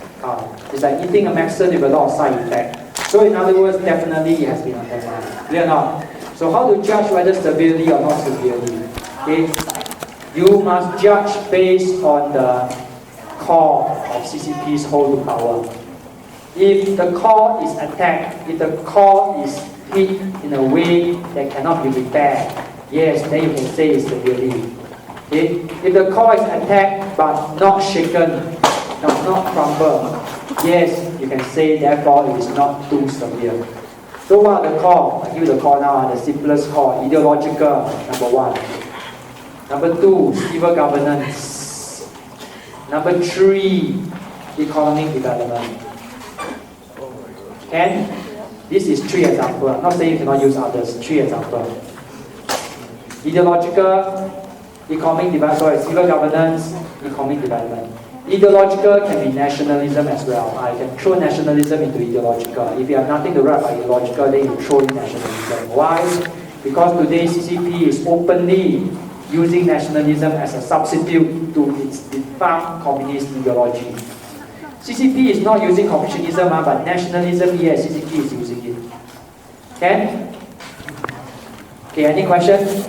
It's like eating a medicine with a lot of side effects. So in other words, definitely it has been undermined. Clear or not? So how to judge whether severely or not severely? Okay? You must judge based on the core of CCP's hold to power. If the core is attacked, if the core is hit in a way that cannot be repaired, yes, then you can say it's severely. Okay? If the core is attacked but not shaken, does not crumble, yes, you can say therefore it is not too severe. So what are the core? I give you the core now, the simplest core, ideological, number 1. Number 2, civil governance. Number 3, economic development. And this is 3 examples. I'm not saying you cannot use others. 3 examples. Ideological, economic development, civil governance, economic development. Ideological can be nationalism as well. I can throw nationalism into ideological. If you have nothing to write about ideological, then you throw in nationalism. Why? Because today CCP is openly using nationalism as a substitute to its defunct communist ideology. CCP is not using Confucianism, but nationalism, yes, CCP is using it. Can? Okay, any questions?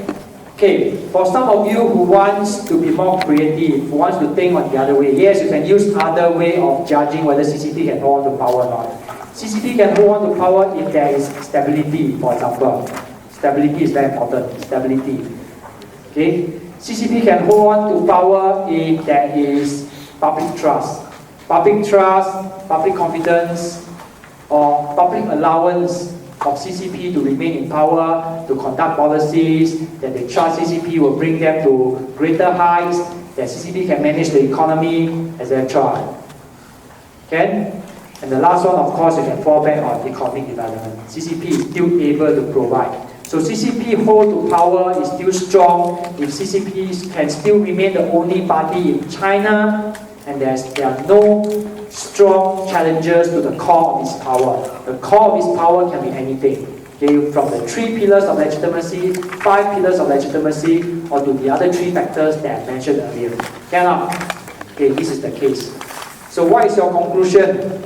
Okay, for some of you who wants to be more creative, who wants to think on the other way, yes, you can use other way of judging whether CCP can hold on to power or not. CCP can hold on to power if there is stability, for example. Stability is very important, stability. Okay, CCP can hold on to power if there is public trust. Public trust, public confidence, or public allowance of CCP to remain in power, to conduct policies, that they trust CCP will bring them to greater heights, that CCP can manage the economy, etc. Okay? And the last one, of course, you can fall back on economic development. CCP is still able to provide. So CCP hold to power is still strong if CCP can still remain the only party in China and there are no strong challenges to the core of its power. The core of its power can be anything. Okay, from the 3 pillars of legitimacy, 5 pillars of legitimacy, or to the other 3 factors that I mentioned earlier. Cannot. Okay, this is the case. So what is your conclusion?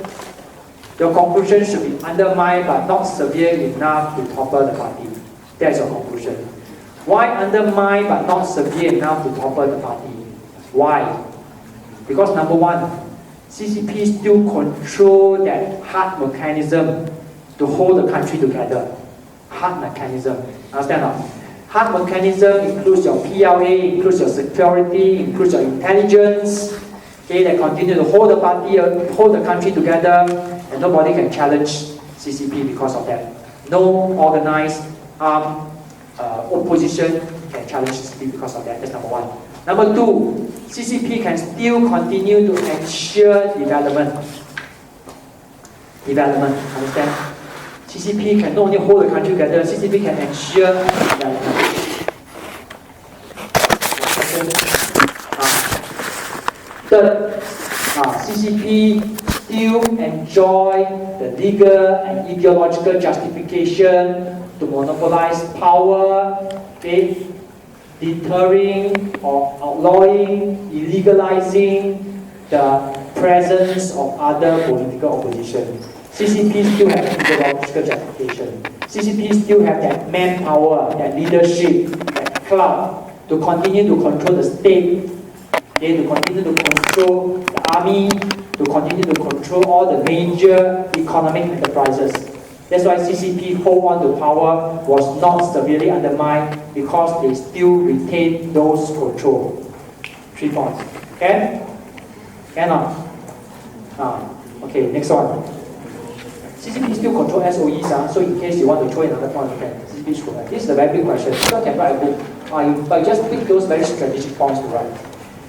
Your conclusion should be undermined but not severe enough to topple the party. That's your conclusion. Why undermine but not severe enough to topple the party? Why? Because number one, CCP still control that hard mechanism to hold the country together. Hard mechanism. Understand now? Hard mechanism includes your PLA, includes your security, includes your intelligence. Okay, that continue to hold the party, hold the country together, and nobody can challenge CCP because of that. No organized opposition can challenge CCP because of that. That's number one. Number two, CCP can still continue to ensure development. Development, understand? CCP can not only hold the country together, CCP can ensure development. Third, CCP still enjoy the legal and ideological justification to monopolize power, okay, deterring or outlawing, illegalizing the presence of other political opposition. CCP still have ideological justification. CCP still have that manpower, that leadership, that clout to continue to control the state, okay, to continue to control the army, to continue to control all the major economic enterprises. That's why CCP hold on to power was not severely undermined because they still retain those control. 3 points. Can? Cannot? Okay, next one. CCP still control SOEs, so in case you want to throw another point, you can. CCP is correct. This is a very big question. You can write a book, but just pick those very strategic points to write.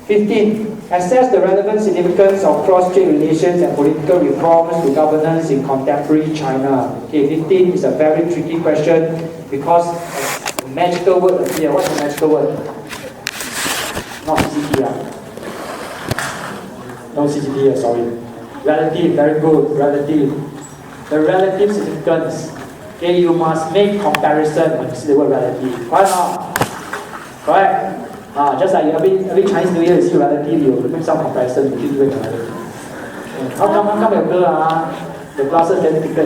15. Assess the relevant significance of cross-strait relations and political reforms to governance in contemporary China. Okay, 15 is a very tricky question because a magical word appears. What's the magical word? Not CCP. No CCP, sorry. Relative, very good, relative. The relative significance. Okay, you must make comparison when you see the word relative. Why not? Correct? Just like every Chinese New Year you see relative, you make some comparison between you and relative. How come your girl, the glasses get thicker,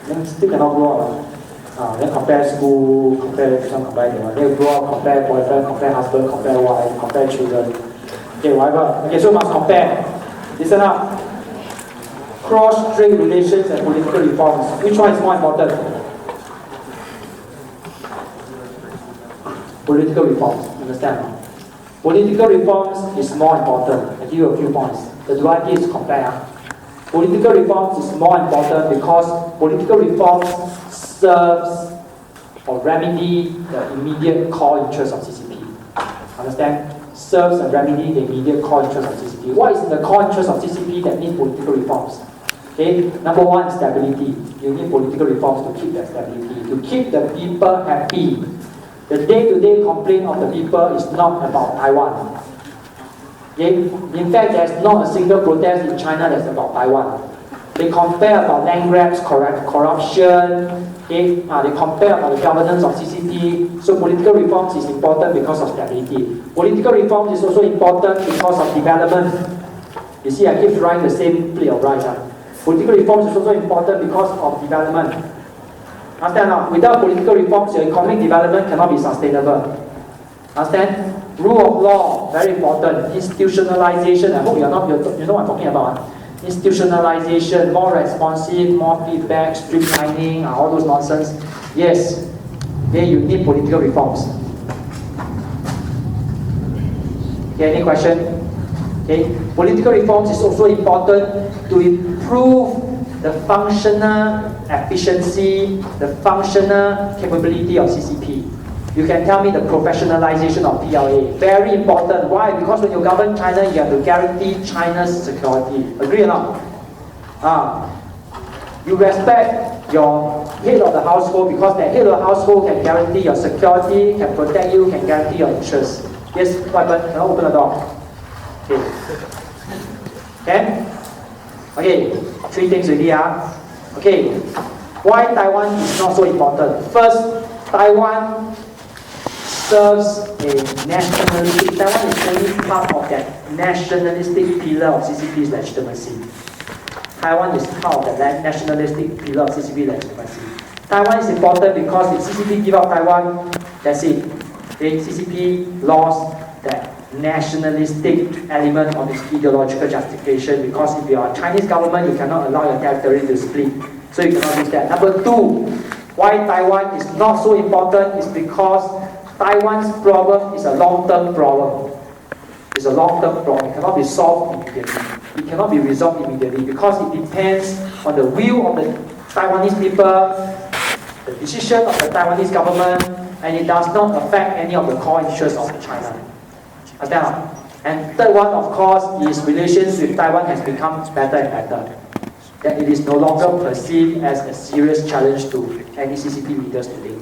then still cannot grow up. Then compare school, compare this one, compare that one. Then grow up, compare boyfriend, compare husband, compare wife, compare children. Okay, whatever. Okay, so must compare. Listen up. Cross-strait relations and political reforms. Which one is more important? Political reforms. Understand? Political reforms is more important. I give you a few points. The duality is compare. Political reforms is more important because political reforms serves or remedy the immediate core interest of CCP. Understand? Serves and remedy the immediate core interest of CCP. What is the core interest of CCP that needs political reforms? Okay, number one, stability. You need political reforms to keep that stability, to keep the people happy. The day-to-day complaint of the people is not about Taiwan. Okay? In fact, there's not a single protest in China that's about Taiwan. They compare about land grabs, corruption. Okay? They compare about the governance of CCP. So political reforms is important because of stability. Political reforms is also important because of development. You see, I keep trying the same plate of rice. Political reforms is also important because of development. Understand now? Without political reforms, your economic development cannot be sustainable. Understand? Rule of law, very important. Institutionalization, I hope you know what I'm talking about. Institutionalization, more responsive, more feedback, streamlining, all those nonsense. Yes, okay, you need political reforms. Okay, any question? Okay, political reforms is also important to improve the functional efficiency, the functional capability of CCP. You can tell me the professionalization of PLA. Very important. Why? Because when you govern China, you have to guarantee China's security. Agree or not? You respect your head of the household because that head of the household can guarantee your security, can protect you, can guarantee your interests. Yes, what happened? Can I open the door? Okay. Can? Okay, 3 things already. Okay, why Taiwan is not so important? First, Taiwan serves a nationalistic. Taiwan is only part of that nationalistic pillar of CCP's legitimacy. Taiwan is part of the nationalistic pillar of CCP legitimacy. Taiwan is important because if CCP give up Taiwan, that's it. Okay, CCP lost that nationalistic element of its ideological justification, because if you are a Chinese government, you cannot allow your territory to split. So you cannot use that. Number two, why Taiwan is not so important is because Taiwan's problem is a long-term problem. It's a long-term problem. It cannot be solved immediately. It cannot be resolved immediately because it depends on the will of the Taiwanese people, the decision of the Taiwanese government, and it does not affect any of the core interests of China. Understand? And third one, of course, is relations with Taiwan has become better and better. That it is no longer perceived as a serious challenge to any CCP leaders today.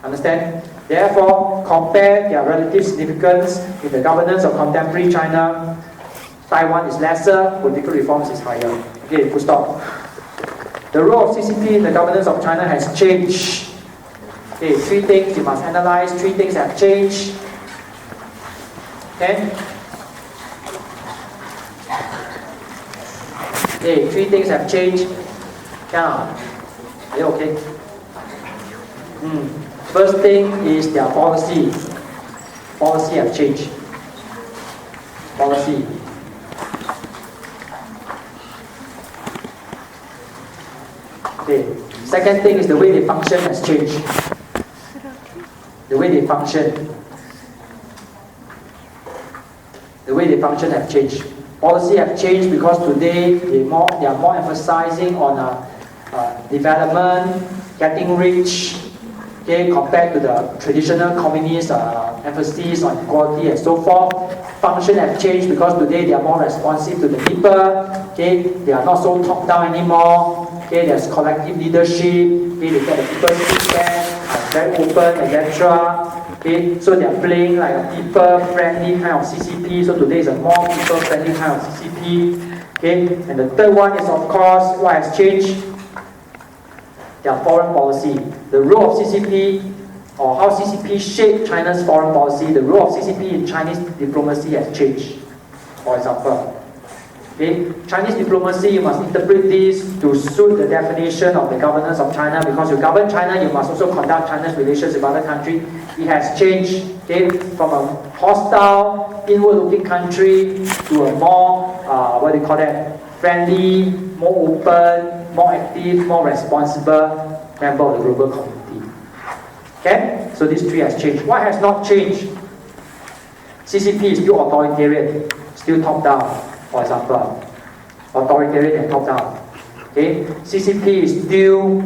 Understand? Therefore, compare their relative significance in the governance of contemporary China. Taiwan is lesser, political reforms is higher. Okay, full stop. The role of CCP in the governance of China has changed. Okay, three things you must analyze. Three things have changed. Okay? Okay, three things have changed. Yeah. Are you okay? First thing is their policy. Policy have changed. Policy. Okay. Second thing is the way they function has changed. The way they function. The way they function have changed. Policy have changed because today they are more emphasizing on development, getting rich, okay, compared to the traditional communist emphasis on equality and so forth. Function have changed because today they are more responsive to the people. Okay, they are not so top down anymore. Okay, there's collective leadership. Okay, they get the people's feedback, very open, etc. Okay, so they are playing like a people-friendly kind of CCP. So today is a more people-friendly kind of CCP. Okay, and the third one is, of course, what has changed? Their foreign policy. The role of CCP, or how CCP shaped China's foreign policy, the role of CCP in Chinese diplomacy has changed. For example, okay, Chinese diplomacy, you must interpret this to suit the definition of the governance of China. Because you govern China, you must also conduct China's relations with other countries. It has changed, okay, from a hostile, inward-looking country to a more, friendly, more open, more active, more responsible member of the global community. Okay? So these three has changed. What has not changed? CCP is still authoritarian, still top-down, for example. Authoritarian and top-down. Okay? CCP is still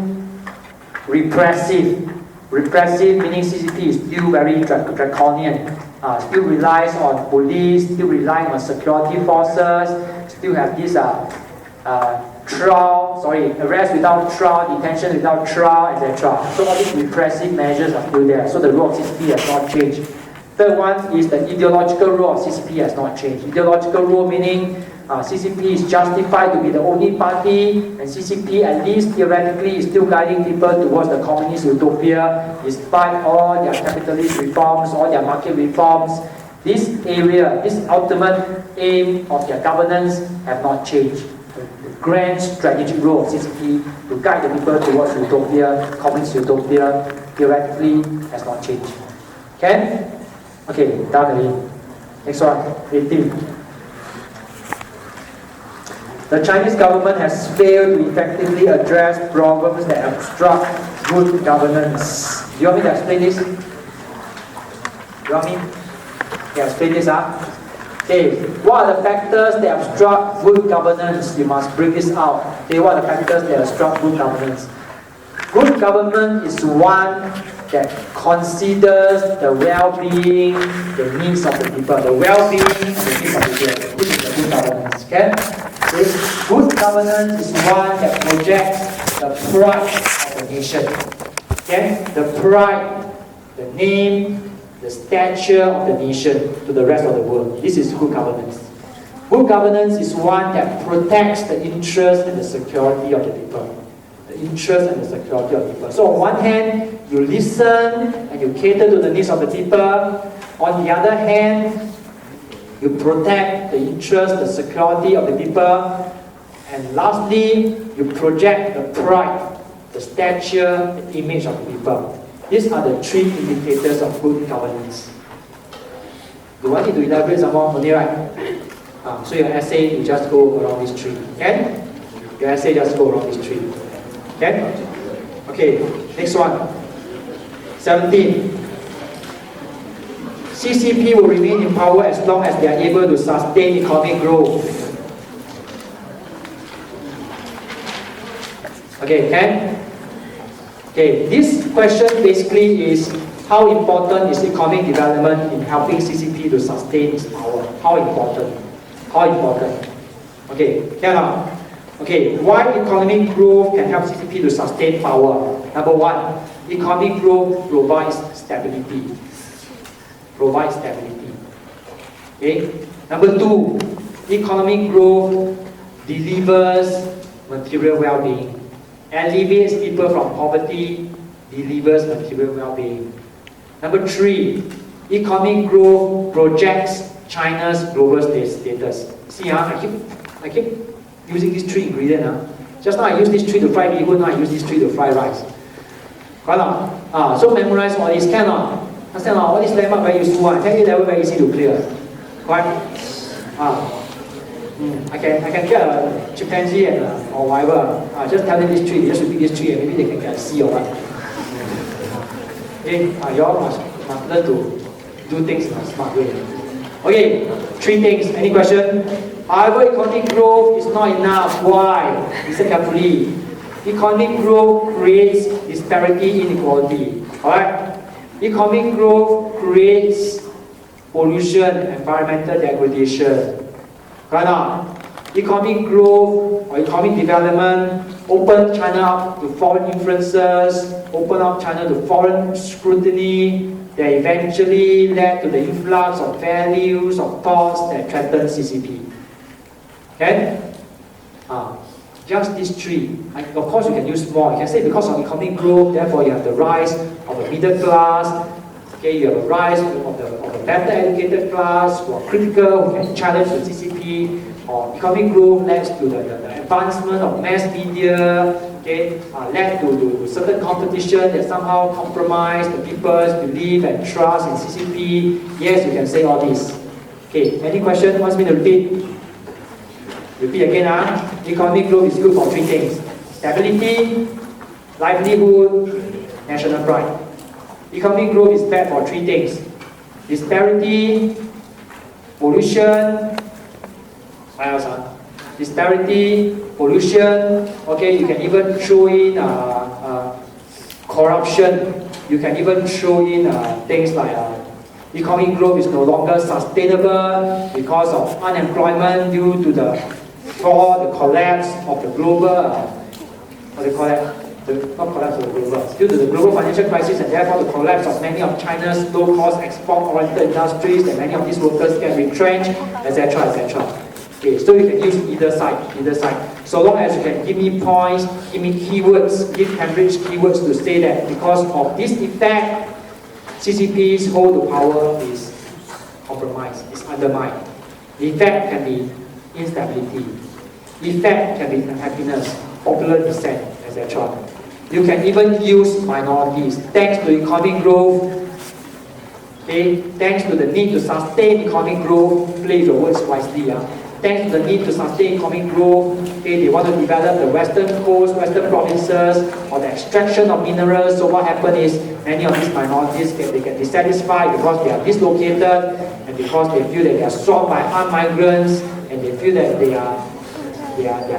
repressive. Repressive meaning CCP is still very draconian. Still relies on police, still relying on security forces, still have this arrest without trial, detention without trial, etc. So all these repressive measures are still there. So the role of CCP has not changed. Third one is the ideological role of CCP has not changed. Ideological role meaning CCP is justified to be the only party, and CCP, at least theoretically, is still guiding people towards the communist utopia, despite all their capitalist reforms, all their market reforms. This area, this ultimate aim of their governance have not changed. The grand strategic role of CCP to guide the people towards utopia, communist utopia, theoretically has not changed. Okay? Okay, down again. Next one, 18. The Chinese government has failed to effectively address problems that obstruct good governance. Do you want me to explain this? Do you want me to explain this? Okay, what are the factors that obstruct good governance? You must bring this out. Okay, what are the factors that obstruct good governance? Good government is one that considers the well-being, the needs of the people. The well-being and the needs of the people. This is the good governance. Okay? Good governance is one that projects the pride of the nation. Okay? The pride, the name, the stature of the nation to the rest of the world. This is good governance. Good governance is one that protects the interest and the security of the people. The interest and the security of the people. So on one hand, you listen and you cater to the needs of the people. On the other hand, you protect the interest, the security of the people. And lastly, you project the pride, the stature, the image of the people. These are the three indicators of good governance. Do I need to elaborate some more? Only right? So your essay, you just go around this tree. Okay? Your essay just go around this tree. Okay? Okay, next one. 17. CCP will remain in power as long as they are able to sustain economic growth. Okay, can? Okay, this question basically is how important is economic development in helping CCP to sustain its power? How important? How important? Okay, can or okay, why economic growth can help CCP to sustain power? Number one, economic growth provides stability. Provides stability. Okay. Number two, economic growth delivers material well-being, alleviates people from poverty, delivers material well-being. Number three, economic growth projects China's global status. See, I keep using these three ingredients. Just now I use these three to fry bee-hoon, now I use these three to fry rice. Correct? So memorize all these, cannot. Understand all these landmark very useful. I tell you that very easy to clear. Correct? I can get a chimpanzee and or whatever. Just tell them this tree, just repeat this tree, and maybe they can get a C or what. Okay, you all must learn to do things in a smart way. Okay, three things. Any question? However, economic growth is not enough. Why? Listen carefully. Economic growth creates disparity, inequality. Alright? Economic growth creates pollution, environmental degradation. Right now, economic growth or economic development open China up to foreign influences, open up China to foreign scrutiny that eventually led to the influx of values, of thoughts that threaten CCP. Okay? Just these three. Of course, you can use more. You can say because of economic growth, therefore you have the rise of the middle class. Okay, you have a rise of the better educated class who are critical, who can challenge the CCP. Or economic growth led to the advancement of mass media. Okay, led to certain competition that somehow compromise the people's belief and trust in CCP. Yes, you can say all this. Okay, any question? Wants me to repeat? Repeat again. Economic growth is good for three things: stability, livelihood, national pride. Economic growth is bad for three things: disparity, pollution. What else? Disparity, pollution. Okay, you can even throw in corruption. You can even throw in things like economic growth is no longer sustainable because of unemployment due to the collapse of the global, what do you call that? Not collapse of the global, due to the global financial crisis and therefore the collapse of many of China's low-cost export-oriented industries, that many of these workers get retrenched, etc., etc. Okay, so you can use either side. So long as you can give me points, give me keywords, give Cambridge keywords to say that because of this effect, CCP's hold to power is compromised, is undermined. The effect can be instability. The effect can be unhappiness, popular dissent, etc. You can even use minorities. Thanks to economic growth, okay, thanks to the need to sustain economic growth, play your words wisely. Thanks to the need to sustain economic growth, okay, they want to develop the western coast, western provinces, or the extraction of minerals. So what happens is many of these minorities they get dissatisfied because they are dislocated and because they feel that they are swamped by armed migrants and they feel that they are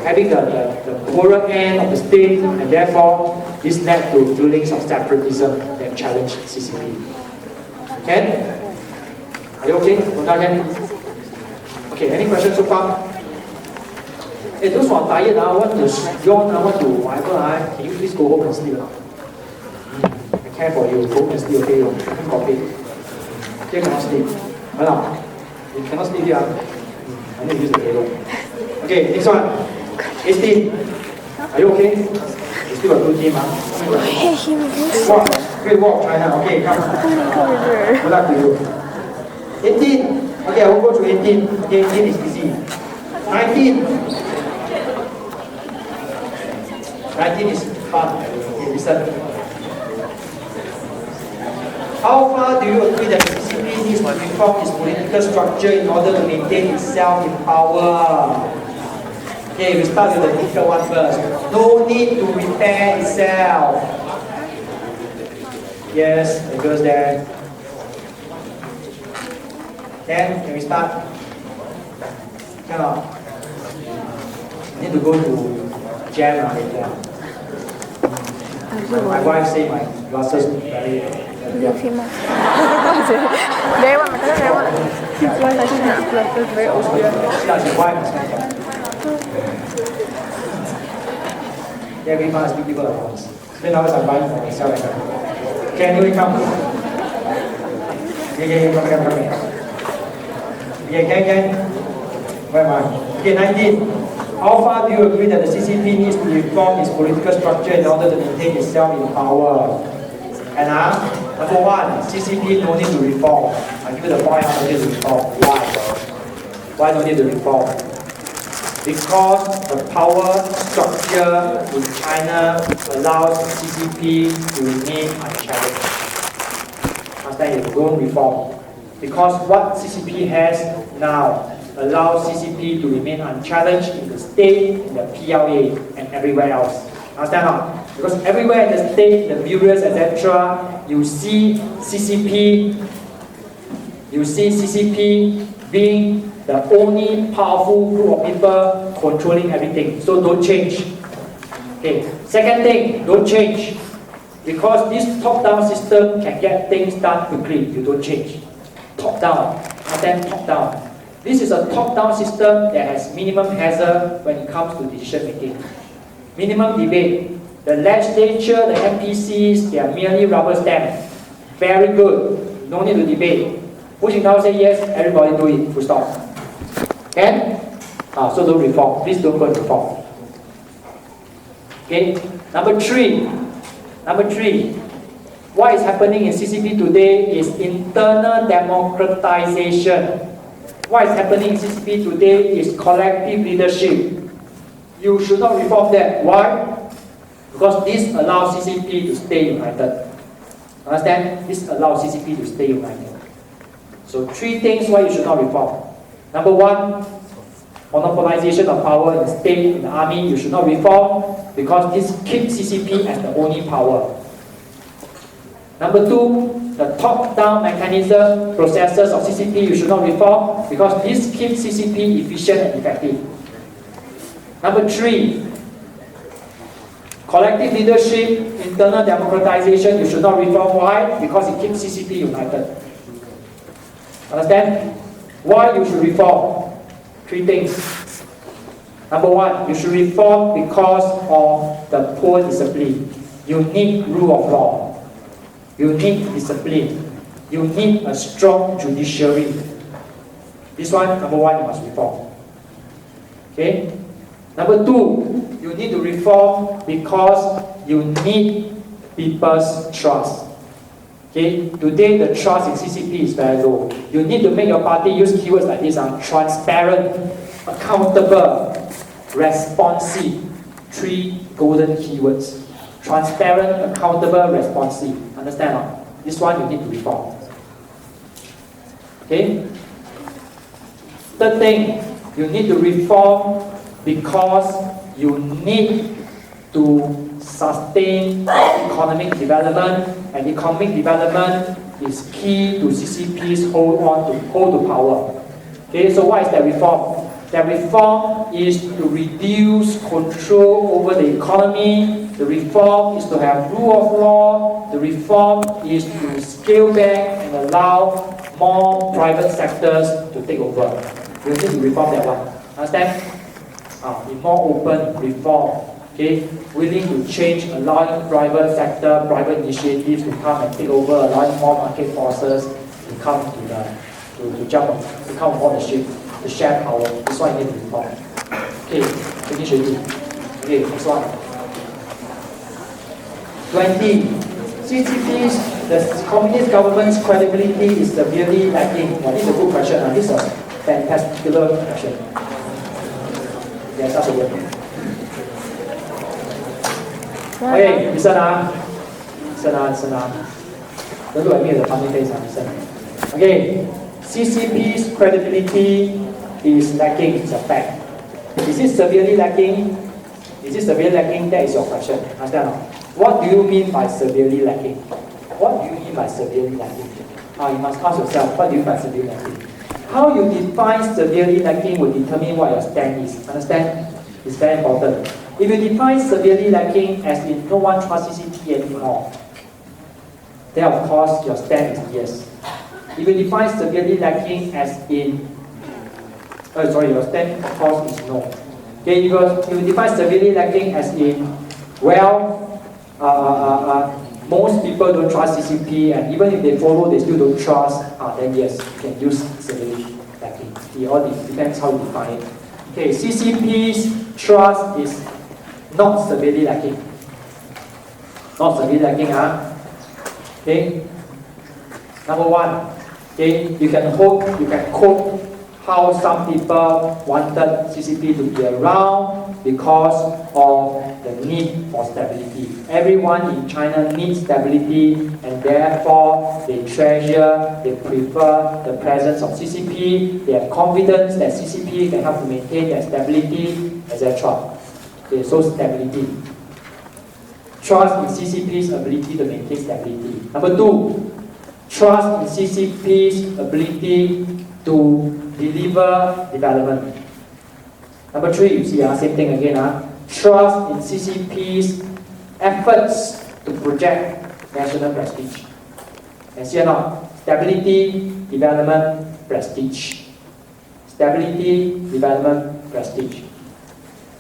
having the poorer end of the state, and therefore this led to feelings of separatism that challenge CCP. Okay? Are you okay? Okay, any questions so far? Hey, those who are tired, want to yawn, want to whatever, can you please go home and sleep? I care for you, go home and sleep, okay? Drink coffee. Okay, cannot sleep. You cannot sleep here. I need to use the table. Okay, next one. 18. Are you okay? You still got 2 team, Walk. Great walk, China. Okay, come. Good luck to you. 18. Okay, I will go to 18. Okay, 18 is easy. 19. 19 is fun. Okay, listen. How far do you agree that CCP needs to reform its political structure in order to maintain itself in power. Okay, we start with the difficult one first. No need to repair itself. Yes, it goes there. Then, can we start? Cannot. Need to go to jam later. My wife say my glasses very. Liêu phim mà. Đấy mà mình thấy đấy mà. It's very old. Yeah, we must be people at once. Then I was buying for myself. Can you come? Yeah, come. Yeah, can. Where am I? Okay, 19. How far do you agree that the CCP needs to reform its political structure in order to maintain itself in power? And number one, CCP no need to reform. I give you the point, no need to reform. Why? Why no need to reform? Because the power structure in China allows CCP to remain unchallenged. Understand? If you don't reform. Because what CCP has now allows CCP to remain unchallenged in the state, in the PLA, and everywhere else. Understand not? Because everywhere in the state, the bureaus, etc., you see CCP being the only powerful group of people controlling everything. So don't change. Okay. Second thing, don't change. Because this top-down system can get things done quickly. You don't change. Top-down. Understand? Top-down. This is a top-down system that has minimum hazard when it comes to decision making. Minimum debate. The legislature, the MPCs, they are merely rubber stamp. Very good. No need to debate. Hu Jintao say yes, everybody do it. Full stop. Can? So don't reform. Please don't go and reform. Okay. Number three. What is happening in CCP today is internal democratization. What is happening in CCP today is collective leadership. You should not reform that. Why? Because this allows CCP to stay united. Understand? This allows CCP to stay united. So three things why you should not reform. Number one, monopolization of power in the state, in the army, you should not reform because this keeps CCP as the only power. Number two, the top-down mechanism, processes of CCP, you should not reform because this keeps CCP efficient and effective. Number three, collective leadership, internal democratization, you should not reform. Why? Because it keeps CCP united. Understand? Why you should reform? Three things. Number one, you should reform because of the poor discipline. You need rule of law. You need discipline. You need a strong judiciary. This one, number one, you must reform. Okay? Number two, you need to reform because you need people's trust. Okay? Today, the trust in CCP is very low. You need to make your party use keywords like this: transparent, accountable, responsive. Three golden keywords. Transparent, accountable, responsive. Understand? This one you need to reform. Okay? Third thing, you need to reform because you need to sustain economic development, and economic development is key to CCP's hold to power. Okay, so what is that reform? That reform is to reduce control over the economy. The reform is to have rule of law. The reform is to scale back and allow more private sectors to take over. You need to reform that one. Understand? Be more open, reform. Okay, willing to change, allowing private sector, private initiatives to come and take over, allowing more market forces to come to come on board the ship, to share power. This one you need to reform. Okay, finish already. Okay, next one. 20. CCP's, the communist government's credibility is severely lacking. This is a good question. This is a fantastic question. Yes, that's a word. Okay, listen. Don't look at me with a funny face, listen. Okay, CCP's credibility is lacking, it's a fact. Is it severely lacking? Is it severely lacking? That is your question. Understand? What do you mean by severely lacking? What do you mean by severely lacking? You must ask yourself, what do you mean by severely lacking? How you define severely lacking will determine what your stand is. Understand? It's very important. If you define severely lacking as in no one trusts CCP anymore, then of course your stand is yes. If you define severely lacking as in, your stand of course is no. Okay, if you define severely lacking as in, well, most people don't trust CCP, and even if they follow, they still don't trust, then yes, you can use severely lacking. It all depends how you define it. Okay, CCP's trust is not severely lacking. Not severely lacking, Okay. Number one, okay, you can quote how some people wanted CCP to be around because of the need for stability. Everyone in China needs stability, and therefore they treasure, they prefer the presence of CCP. They have confidence that CCP can help to maintain their stability, etc. Okay, so stability. Trust in CCP's ability to maintain stability. Number two, trust in CCP's ability to deliver development. Number three, you see, same thing again. Trust in CCP's efforts to project national prestige. And see now, stability, development, prestige. Stability, development, prestige.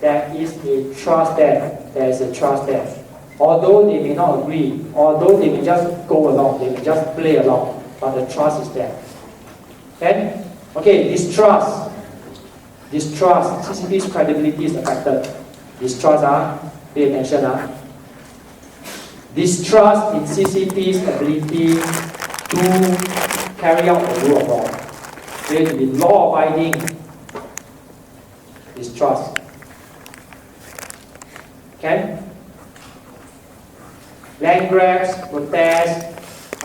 There is a trust there. There is a trust there. Although they may not agree, although they may just go along, they may just play along, but the trust is there. Okay, distrust, CCP's credibility is affected. Distrust, pay attention. Distrust in CCP's ability to carry out the rule of law. Okay, to be law-abiding. Distrust. Okay? Land grabs, protests,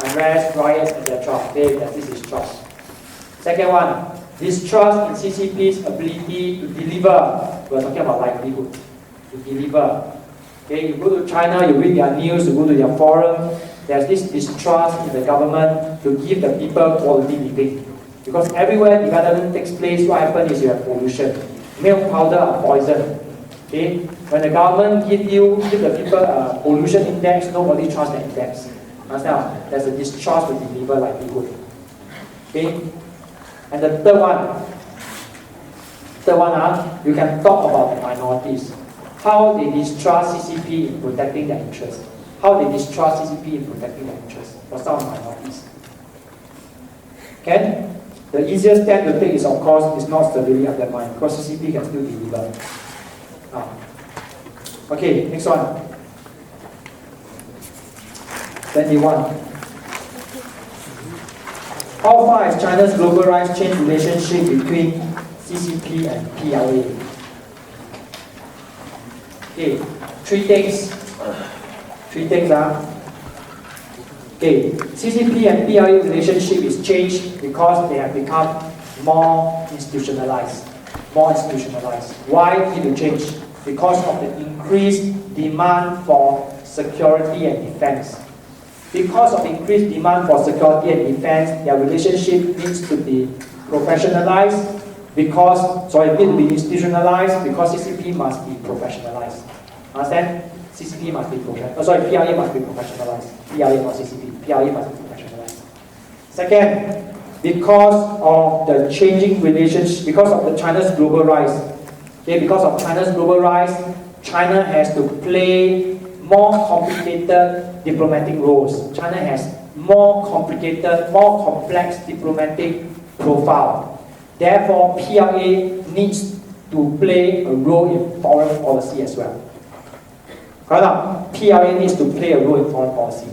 unrest, riots, etc. Okay, this is trust. Second one, distrust in CCP's ability to deliver. We're talking about livelihood. To deliver. Okay, you go to China, you read their news, you go to their forum, there's this distrust in the government to give the people quality living. Because everywhere development takes place, what happens is you have pollution. Milk powder are poison. Okay? When the government give the people a pollution index, nobody trusts the index. Understand? There's a distrust to deliver livelihood. Okay? And the third one, you can talk about the minorities. How they distrust CCP in protecting their interests. How they distrust CCP in protecting their interests for some minorities. Okay? The easiest step to take is, of course, is not severely undermined, because CCP can still deliver. Okay, next one. 21. How far has China's globalized changed relationship between CCP and PLA? Okay, three things. Okay, CCP and PLA relationship is changed because they have become more institutionalized. Why did it change? Because of the increased demand for security and defense. Because of increased demand for security and defense, their relationship needs to be professionalized. It needs to be institutionalized because CCP must be professionalized. Understand? CCP must be PLA must be professionalized. PLA not CCP. PLA must be professionalized. Second, because of the changing relationship, because of China's global rise. Okay, because of China's global rise, China has to play more complicated diplomatic roles. China has more complicated, more complex diplomatic profile. Therefore, PLA needs to play a role in foreign policy as well. PLA needs to play a role in foreign policy.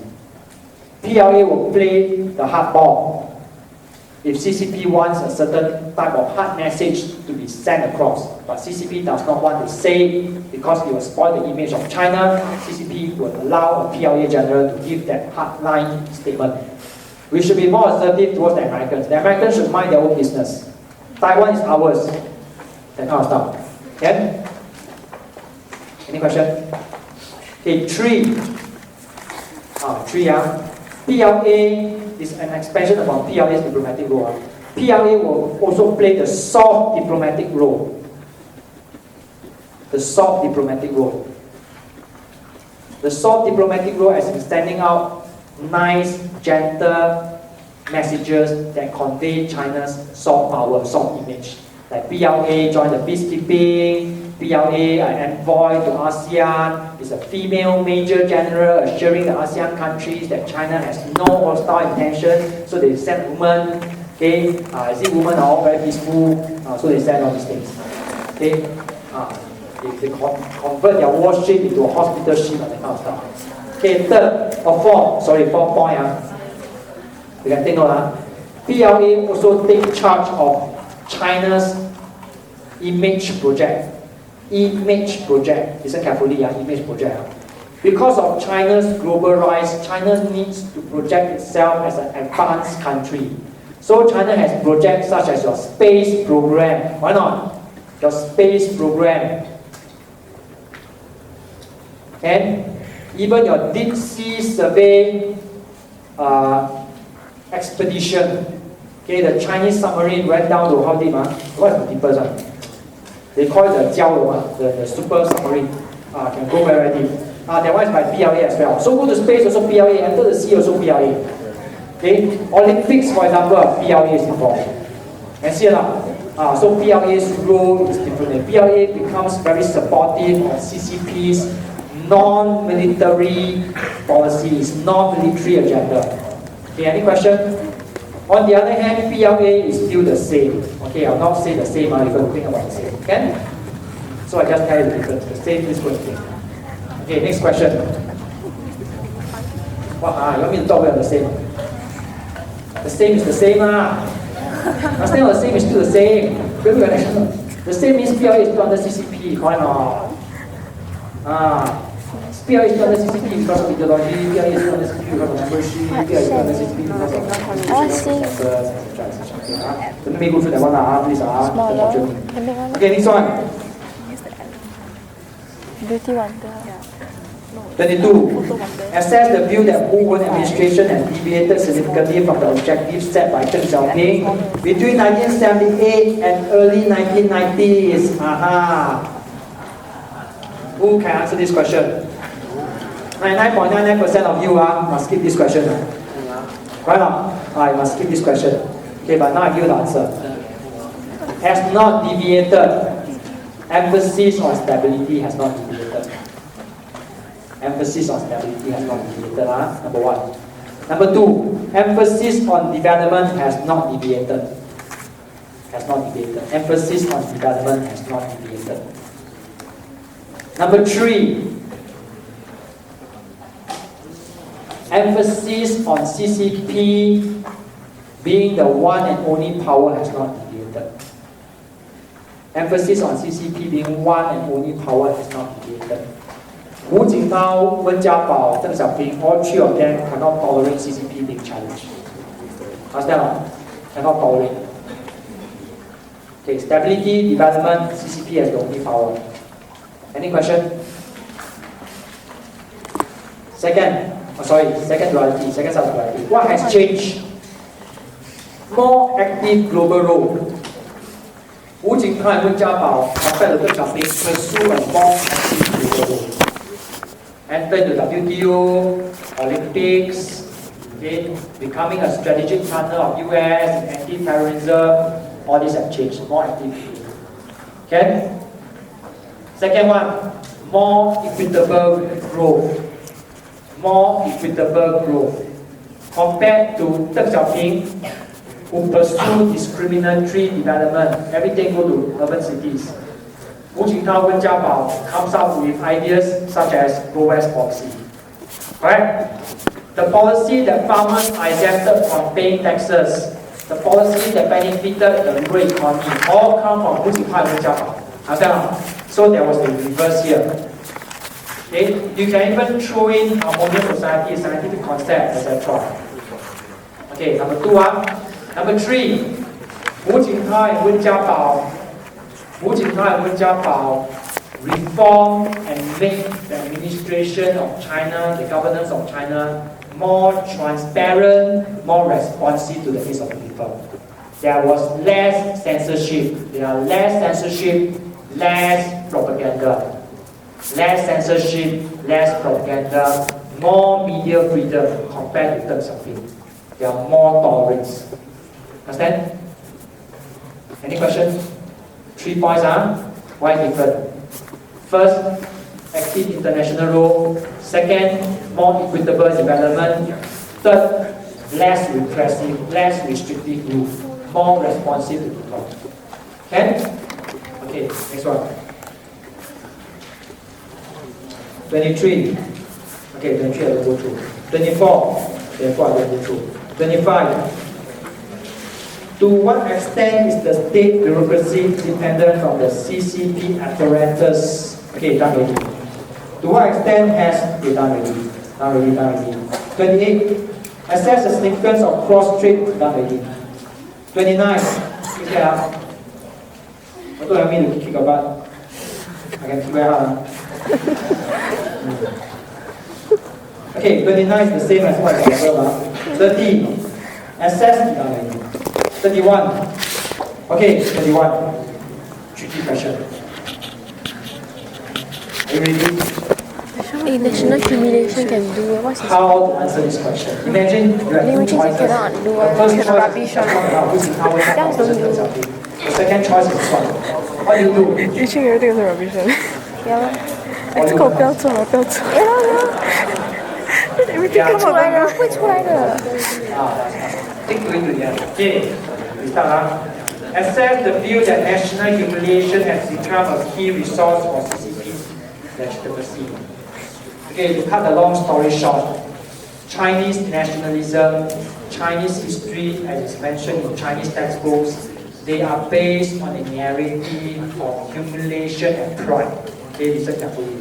PLA will play the hard ball if CCP wants a certain type of hard message to be sent across, but CCP does not want to say it because it will spoil the image of China. CCP would allow a PLA general to give that hardline statement. We should be more assertive towards the Americans. The Americans should mind their own business. Taiwan is ours. That kind of stuff. Okay? Any question? Okay, 3. PLA is an expansion upon PLA's diplomatic role. PLA will also play the soft diplomatic role. The soft diplomatic role. The soft diplomatic role as in standing out nice, gentle messages that convey China's soft power, soft image. Like PLA join the peacekeeping, PLA envoy to ASEAN, is a female major general assuring the ASEAN countries that China has no hostile intention, so they send women, okay, see women are all very peaceful, so they send all these things. Okay, they convert their warship into a hospital ship and that kind of stuff. Okay, fourth point. You can take note. PLA also take charge of China's image project. Listen carefully, image project. Because of China's global rise, China needs to project itself as an advanced country. So China has projects such as your space program. Why not? Your space program. And even your deep sea survey expedition. Okay, the Chinese submarine went down to how deep? What is the deepest one? They call it the Jiao, the super submarine. Can go very deep. That one is by PLA as well. So go to space also PLA, enter the sea also PLA. Okay, Olympics for example, PLA is involved. And see so PLA's role is different. PLA becomes very supportive of CCP's non-military policies, non-military agenda. Okay, any question? On the other hand, PLA is still the same. Okay, I'll not say the same, you're going to think about the same. Okay? So I just tell you the difference. The same is going to think. Okay, next question. What, you want me to talk about the same? The same is the same. Last time the same is still the same. The same means PLA is still under CCP. Why not? PLA is under CCP because of ideology, PLA is under CCP because of membership, PLA is under CCP because of members, etc. Let me go through that one, please. Okay, next one. Beauty Wonder. 22. Assess the view that Wu-Wen administration has deviated significantly from the objectives set by Deng Xiaoping between 1978 and early 1990s. Who can answer this question? 99.99% of you must skip this question. Right now, you must skip this question. Okay, but now I give you the answer. Has not deviated. Emphasis on stability has not deviated. Emphasis on stability has not deviated. Number one. Number two, emphasis on development has not deviated. Has not deviated. Emphasis on development has not deviated. Number three, emphasis on CCP being the one and only power has not deviated. Emphasis on CCP being one and only power has not deviated. Wu Jintao, Wen Jiabao, Deng Xiaoping, all three of them cannot tolerate CCP being challenged. Understand? Cannot tolerate. Okay, stability, development, CCP as the only power. Any question? Second duality, second sub-duality. What has changed? More active global role. Wu Jintao and Wen Jiabao, compared to Deng Xiaoping, pursue a more active global role. Enter the WTO, Olympics, okay, becoming a strategic partner of US, anti-terrorism, all these have changed, more active. Okay? Second one, more equitable growth. More equitable growth. Compared to Deng Xiaoping, who pursue discriminatory development, everything go to urban cities. Wu Jintao, Wen Jiabao comes up with ideas such as Go West policy. Right? The policy that farmers are exempted from paying taxes, the policy that benefited the rural economy, all come from Wu Jintao and Wen Jiabao. So there was a reverse here. Okay? You can even throw in harmonious society, scientific concept, etc. Okay, number 2 Number 3, Wu Jintao and Wen Jiabao. Wu Jintao and Wen Jiabao reform and make the administration of China, the governance of China, more transparent, more responsive to the needs of the people. There was less censorship. There are less censorship, less propaganda. Less censorship, less propaganda, more media freedom compared to Deng Xiaoping. There are more tolerance. Understand? Any questions? 3 points, why different? First, active international role. Second, more equitable development. Third, less repressive, less restrictive rule, more responsive to people. Okay? Okay, next one. 23. Okay, 23 I will go through. 24. Therefore I will go through. 25. To what extent is the state bureaucracy dependent from the CCP apparatus? Okay, done already. To what extent has it done already? Done already. 28. Assess the significance of cross-trade. Done already. 29. Okay, what do I mean to kick a butt? I can kick very hard. Okay, 29 is the same as what I said. 30. Assess. Done already. 31. Okay, 31. Tricky question. Are you ready? National humiliation can do it. What's How to answer this question? Imagine you have 2 choices. Cannot do The first choice rubbish is to talk about which is our something. The second choice is this one. What do you do? 一群人定是 rubbish 呀，这个我不要做了，不要做。出来的，会出来的。Think to it to the end. Okay, we start. Assess the view that national humiliation has become a key resource for CCP's legitimacy. Okay, to cut the long story short, Chinese nationalism, Chinese history, as is mentioned in Chinese textbooks, they are based on a narrative of humiliation and pride. Okay, listen carefully.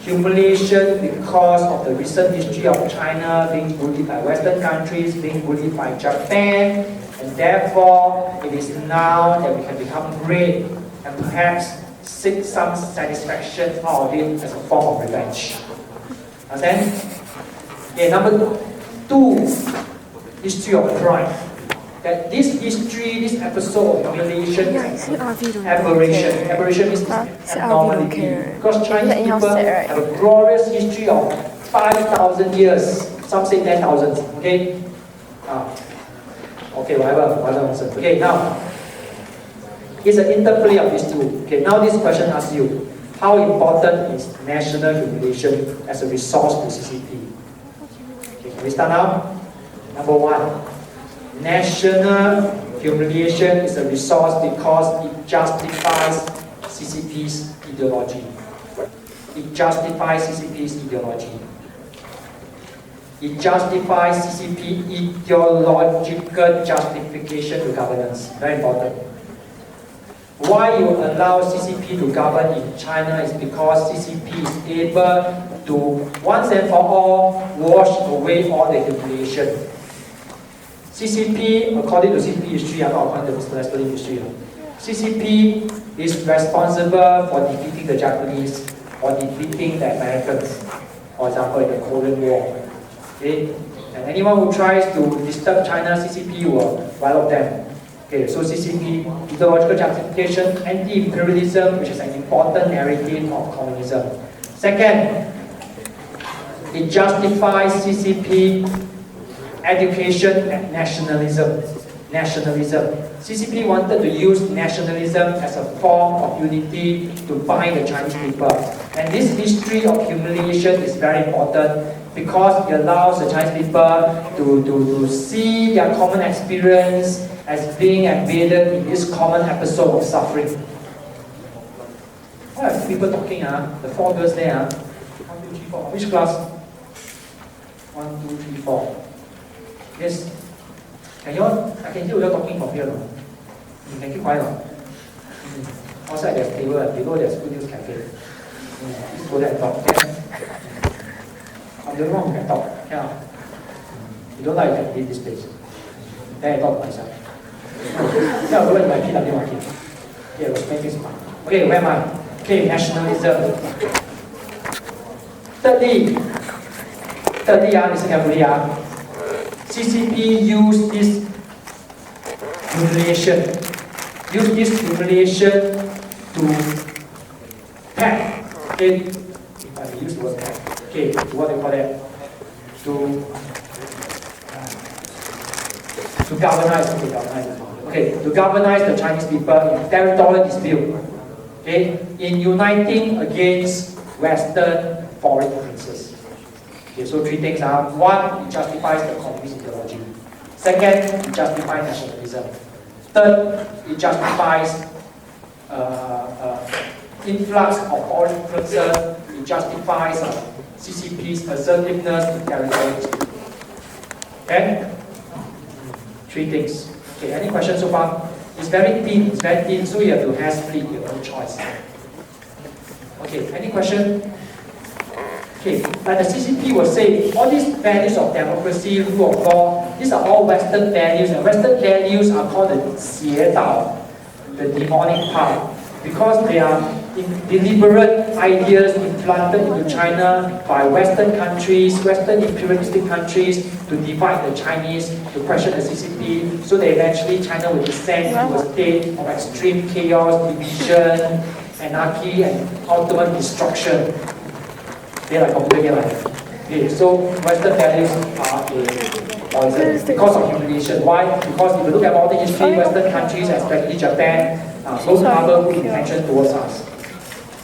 Humiliation because of the recent history of China being bullied by Western countries, being bullied by Japan, and therefore it is now that we can become great and perhaps seek some satisfaction out of it as a form of revenge. Understand? Okay, number 2, history of pride. That this history, this episode of humiliation is an aberration. Aberration means abnormality. Because Chinese people have a glorious history of 5,000 years. Some say 10,000. Okay? Okay, whatever answer. Okay, now, it's an interplay of these two. Okay, now this question asks you, how important is national humiliation as a resource to CCP? Okay, can we start now? Number 1. National humiliation is a resource because it justifies CCP's ideology. It justifies CCP's ideology. It justifies CCP ideological justification to governance. Very important. Why you allow CCP to govern in China is because CCP is able to once and for all wash away all the humiliation. CCP, according to CCP history, not according to Mr. Lester's history, CCP is responsible for defeating the Japanese or defeating the Americans, for example, in the Korean War. Okay? And anyone who tries to disturb China, CCP will wipe them. Okay, so CCP, ideological justification, anti-imperialism, which is an important narrative of communism. Second, it justifies CCP education and nationalism. CCP wanted to use nationalism as a form of unity to bind the Chinese people. And this history of humiliation is very important because it allows the Chinese people to see their common experience as being embedded in this common episode of suffering. What are people talking? The 4 girls there. 1, 2, 3, 4. Which class? 1, 2, 3, 4. Yes. I can hear you talking from here. You can keep quiet. Outside there's table, below there's Good News Cafe. Please go there and talk. Okay? I'm the only one who can talk. Yeah. You don't like you can leave this place. Then I talk to myself. Then I'll go into my PW market. Okay, let's make this one. Okay, where am I? Okay, nationalism. Thirdly, listen carefully. CCP use this humiliation to pack. Okay, if I may use the word pack. Okay, what do you call that? To galvanize. To galvanize the Chinese people in territorial dispute. Okay, in uniting against Western foreign princes. Okay, so three things are: one, it justifies the communist ideology. Second, it justifies nationalism. Third, it justifies influx of foreign influences. It justifies CCP's assertiveness in territorial dispute. Okay? Three things. Okay, any questions so far? It's very thin, so you have to split your own choice. Okay, any question? Okay, like the CCP will say, all these values of democracy, rule of law, these are all Western values, and Western values are called the 邪道, the demonic part, because they are deliberate ideas implanted into China by Western countries, Western imperialistic countries, to divide the Chinese, to question the CCP, so that eventually China will descend to a state of extreme chaos, division, anarchy, and ultimate destruction. They like computer game. Okay, so Western values are a poison because of humiliation. Why? Because if you look at all the history, Western countries, especially Japan, don't harbor good intention towards us.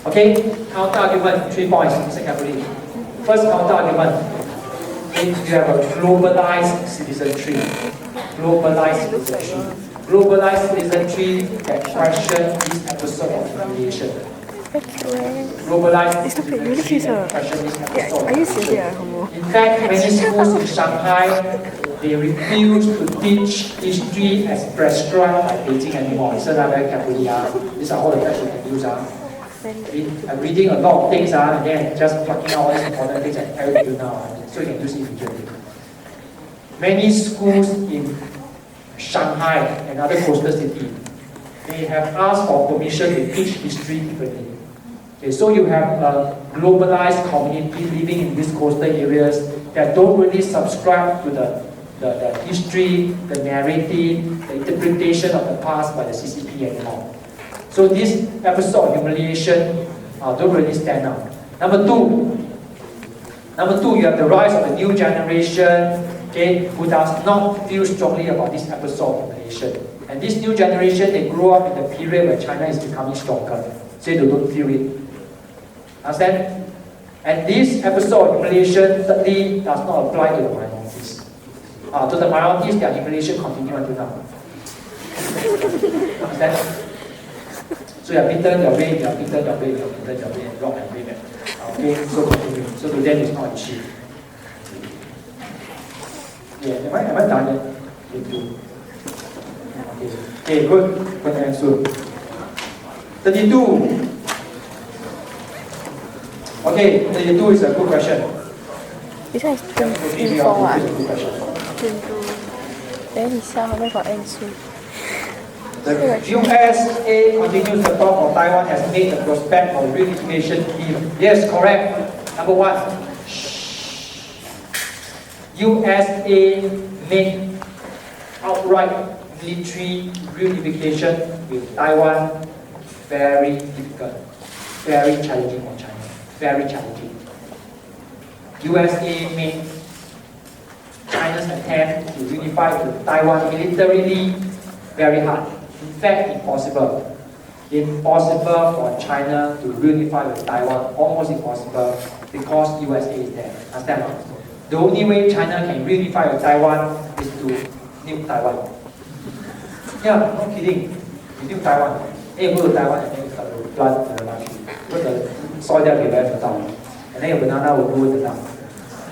Okay, counter argument, 3 points, listen carefully. First counter argument, you have a globalized citizenry. Globalized citizenry that question this episode of humiliation. Globalized citizenry that question this episode of humiliation. In fact, many schools in Shanghai, they refuse to teach history as prescribed by Beijing anymore. Listen very carefully. These are all the facts you can use. I'm reading a lot of things and then just plucking out all these important things and telling you now, so you can use it immediately. Many schools in Shanghai and other coastal cities, they have asked for permission to teach history differently. Okay, so you have a globalized community living in these coastal areas that don't really subscribe to the history, the narrative, the interpretation of the past by the CCP anymore. So this episode of humiliation don't really stand out. Number two, you have the rise of a new generation, okay, who does not feel strongly about this episode of humiliation. And this new generation, they grew up in the period where China is becoming stronger, so they don't feel it. Understand? And this episode of humiliation, thirdly, does not apply to the minorities. To the minorities, their humiliation continues until now. Understand? So you are beaten your way, rock and way back. Okay, so continue. So to them it's not an issue. Yeah, am I done yet? Okay, good. Going to end soon. 32. Okay, 32 is a good question. This one is 24 22. Then he saw how many for end soon. The USA continues to talk of Taiwan has made the prospect of reunification deal. Yes, correct. Number one, USA made outright military reunification with Taiwan very difficult, very challenging for China, very challenging. USA made China's attempt to unify with Taiwan militarily very hard. In fact, impossible. Impossible for China to reunify with Taiwan, almost impossible, because USA is there. Understand? The only way China can reunify with Taiwan is to nuke Taiwan. Yeah, no kidding. You nuke Taiwan. Then you go to Taiwan and then you start to plant the banana tree. Because the soil there will be very fertile. And then your banana will grow in the ground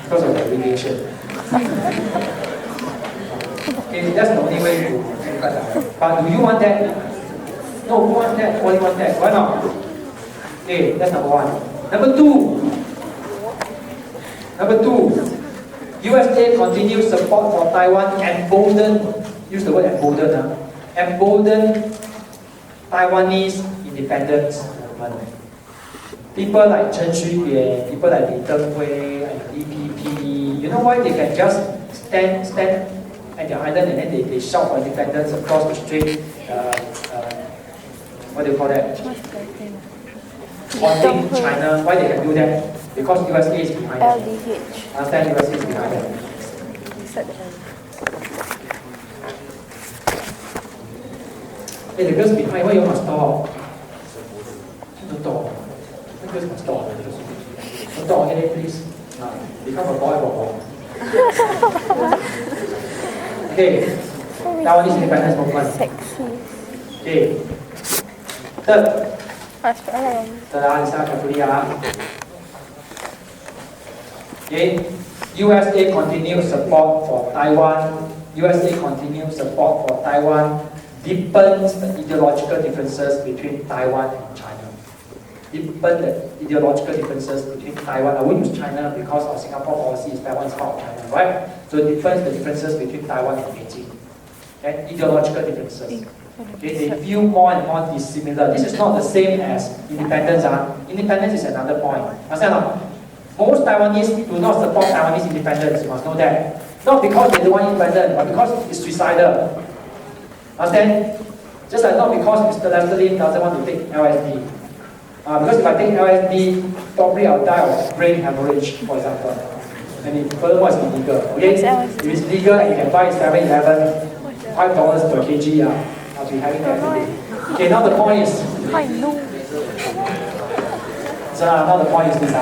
because of the radiation. Okay, that's the only way to unify Taiwan. But do you want that? No, who wants that? Only want that. Why not? Okay, that's number one. Number two, USA continues support for Taiwan emboldened use the word embolden, embolden Taiwanese independence movement. People like Chen Shui-bian, people like Li Denghui and DPP, you know why they can just stand at their island and then they shout for independence across the street, what do you call that? Haunting China. Why they can do that? Because USA is behind them. LDH. Understand USA is behind them. Hey, the girls behind, why you must stop? Don't talk. The girls must stop. Don't talk, okay, please. Become a boy for boy. Okay. Taiwanese independence movement. Sexy. Okay. Third. Listen carefully. Okay. USA continued support for Taiwan. USA continued support for Taiwan deepens the ideological differences between Taiwan and China. Deepen the ideological differences between Taiwan. I won't use China because our Singapore policy is Taiwan is part of China, right? So it deepens the differences between Taiwan and Beijing. And ideological differences. Okay, they feel more and more dissimilar. This is not the same as independence. Independence is another point. Understand not? Most Taiwanese do not support Taiwanese independence. You must know that. Not because they don't want independence, but because it's suicidal. Understand? Just like not because Mr. Lester Lim doesn't want to take LSD. Because if I take LSD, probably I'll die of brain hemorrhage, for example. And it furthermore is illegal. Okay? If it's legal and you can buy 7-Eleven, $5 per kg, I'll be having that every day. Okay, now the point is. I know. So now the point is this.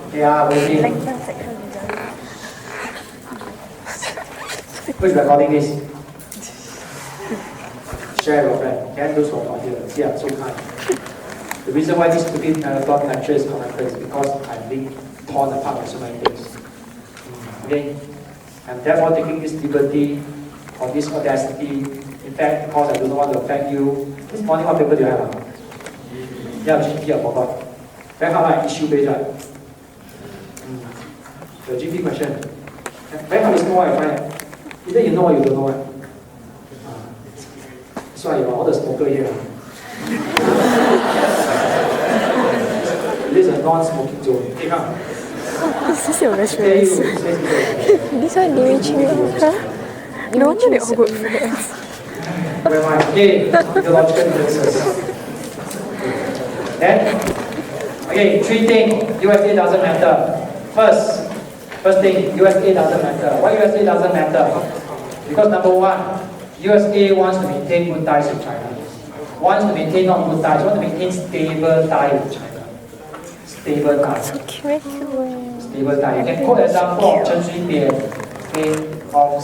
Okay, waiting. Who's recording this? Share your friend. Can those who are not here? See, I'm so kind. The reason why this stupid marathon lecture is connected is because I'm being torn apart by so many things. Okay? I'm therefore taking this liberty or this audacity. In fact, because I don't want to offend you. This morning, what paper do you have? Yeah, GP, I forgot. Very hard, right? Issue based, right? The GP question. Very hard to know what I find. Either you know or you don't know it. That's why you are all the smoker here. This is a non-smoking zone. Okay, come. This is your best friends. This one Dimitri. Huh? No wonder they're all good friends. Where am I? Okay, ideological differences. Then, okay, 3 things. USA doesn't matter. First thing, USA doesn't matter. Why USA doesn't matter? Because number one, USA wants to maintain good ties with China. Wants to maintain not good ties, wants to maintain stable ties with China. Stable ties. Stable ties. You can quote example of Chen Shui-bian, okay, of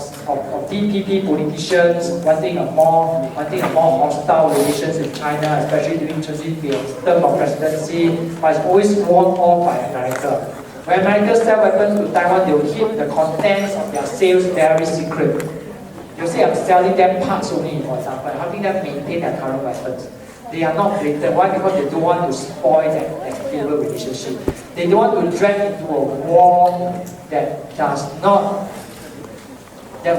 DPP politicians wanting a more hostile relations with China, especially during Chen Shui-bian's term of presidency, but it's always warned off by America. When America sell weapons to Taiwan, they will keep the contents of their sales very secret. You'll say I'm selling them parts only, for example, helping them maintain their current weapons. They are not blatant. Why? Because they don't want to spoil that stable relationship. They don't want to drag into a war that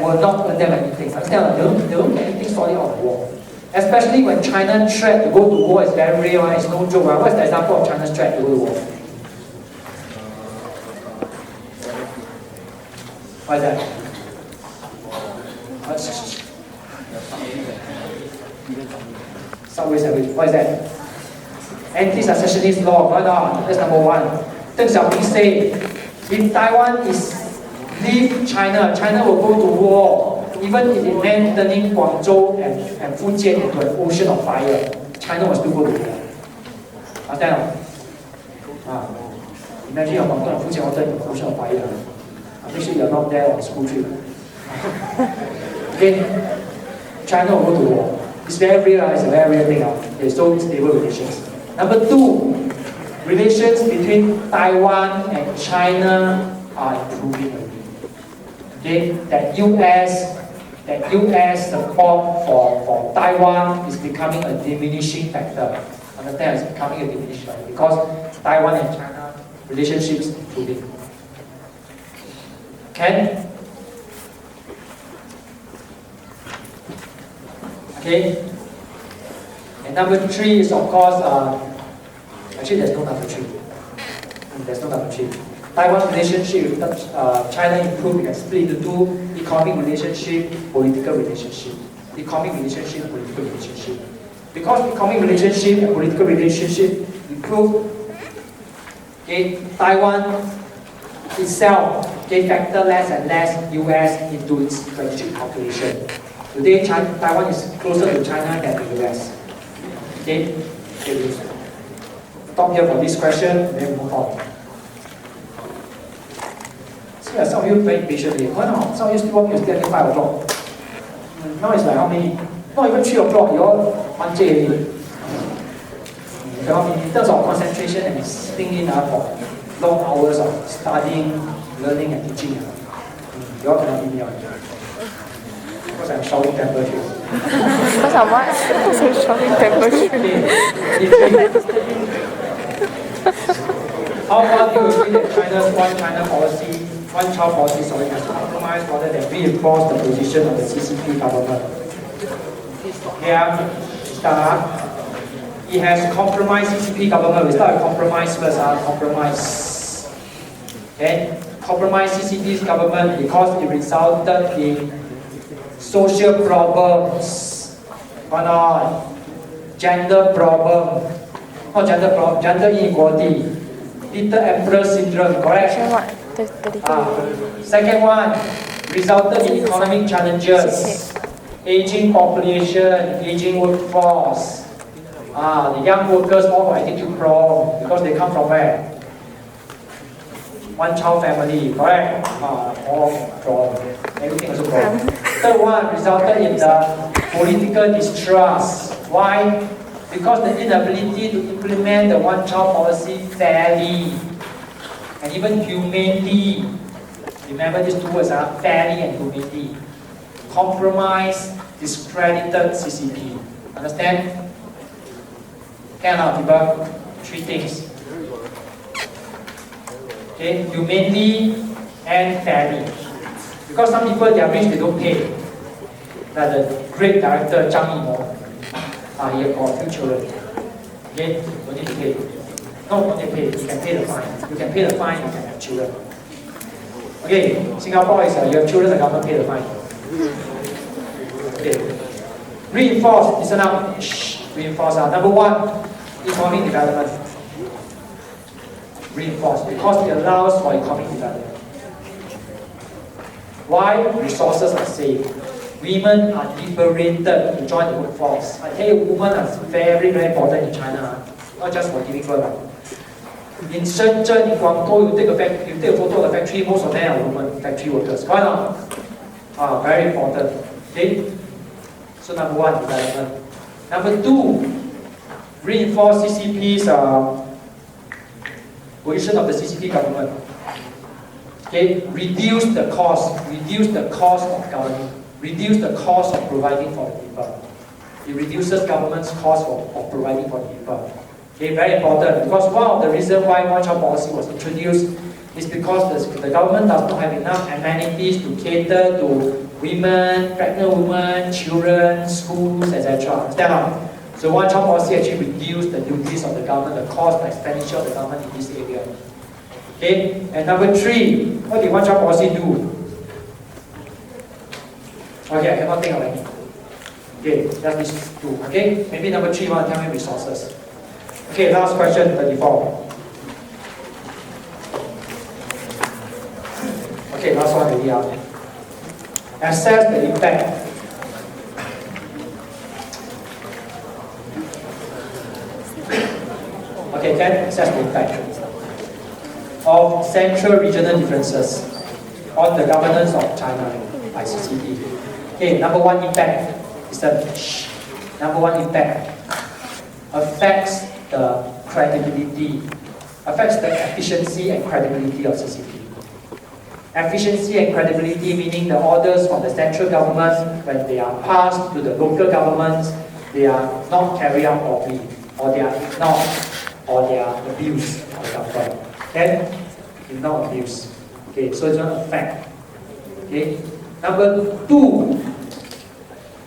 will not earn them anything. Understand? They don't get anything solid out of the war. Especially when China threat to go to war is very real, it's no joke. What's the example of China's threat to go to war? What is that? Subway sandwich. What is that? Anti-secessionist law. Why not? That's number one. Deng Xiaoping say, if Taiwan is leave China, China will go to war. Even if it meant turning Guangzhou and Fujian into an ocean of fire, China will still go to war. Understand? Imagine your Guangzhou and Fujian will turn into an ocean of fire. Make sure you're not there on school trip. Okay? China will go to war. It's very real, it's a very real thing. There's so stable relations. Number two, relations between Taiwan and China are improving already. Okay? That US support for Taiwan is becoming a diminishing factor. Understand? It's becoming a diminishing factor because Taiwan and China relationships improving. Can? Okay? And number 3 is, of course, actually there's no number 3. There's no number 3. Taiwan relationship with China improved. We can split into 2: economic relationship, political relationship. Economic relationship, political relationship. Because economic relationship and political relationship improved, okay, Taiwan itself factor less and less US into its strategic calculation. Today, Taiwan is closer to China than the US. Okay, stop here for this question, and then move on. See, some of you very patiently. Why not? Some of you still want me to stay until 5 o'clock. Now it's like how many? Not even 3 o'clock. You all one day. In terms of concentration and sitting in for long hours of studying, learning, and teaching. You all cannot be me on. Because I'm shouting temper here. Because I'm what? Because I'm shouting temper here. How far do you agree that China's one child policy has compromised rather than reinforced the position of the CCP government? Here, start. It has compromised CCP government. We start with compromise first. Compromise. Okay? Compromise CCP's government because it resulted in social problems. Why not? Gender problem. Not gender problem, gender inequality. Little emperor syndrome, correct? Second one, resulted in economic challenges. Aging population, aging workforce. The young workers all got attitude problem because they come from where? One child family, correct? All problem. Everything is a problem. Third one, resulted in the political distrust. Why? Because the inability to implement the one-child policy fairly and even humanely. Remember these 2 words, fairly and humanely. Compromise, discredited CCP. Understand? Can people? 3 things. Okay, humanely and fairly. Because some people, they are rich, they don't pay. Like the great director Zhang Yimou. He got 2 children. Okay, don't need to pay. No, don't need to pay. You can pay the fine. You can pay the fine, you can have children. Okay, Singapore is you have children, the government pay the fine. Okay. Reinforce, listen up. Reinforce. Number 1, economic development. Reinforce, because it allows for economic development. Why? Resources are saved. Women are liberated to join the workforce. I tell you, women are very, very important in China. Not just for giving birth. In Shenzhen, in Guangdong, you take a photo of the factory, most of them are women factory workers. Why not? Very important. Okay? So number 1, development. Number 2, reinforce CCP's position of the CCP government. Okay? Reduce the cost of governing. Reduce the cost of providing for the people. It reduces government's cost of providing for the people. Okay, very important, because one of the reasons why one-child policy was introduced is because the government does not have enough amenities to cater to women, pregnant women, children, schools, etc. Understand? So one-child policy actually reduced the duties of the government, the cost, the expenditure of the government in this area. Okay, and number 3, what did one-child policy do? Okay, I cannot think of any. Okay, just these 2. Okay, maybe number 3, you want to tell me resources. Okay, last question, 34. Okay, last one already. Assess the impact. Okay, can assess the impact of central regional differences on the governance of China by CCP. Okay, number 1 impact is the number 1 impact affects the credibility, affects the efficiency and credibility of CCP. Efficiency and credibility meaning the orders from the central government, when they are passed to the local governments, they are not carried out properly, or they are ignored, or they are abused by the government. Then, not abused. Okay, so it's not a fact. Okay. Number 2,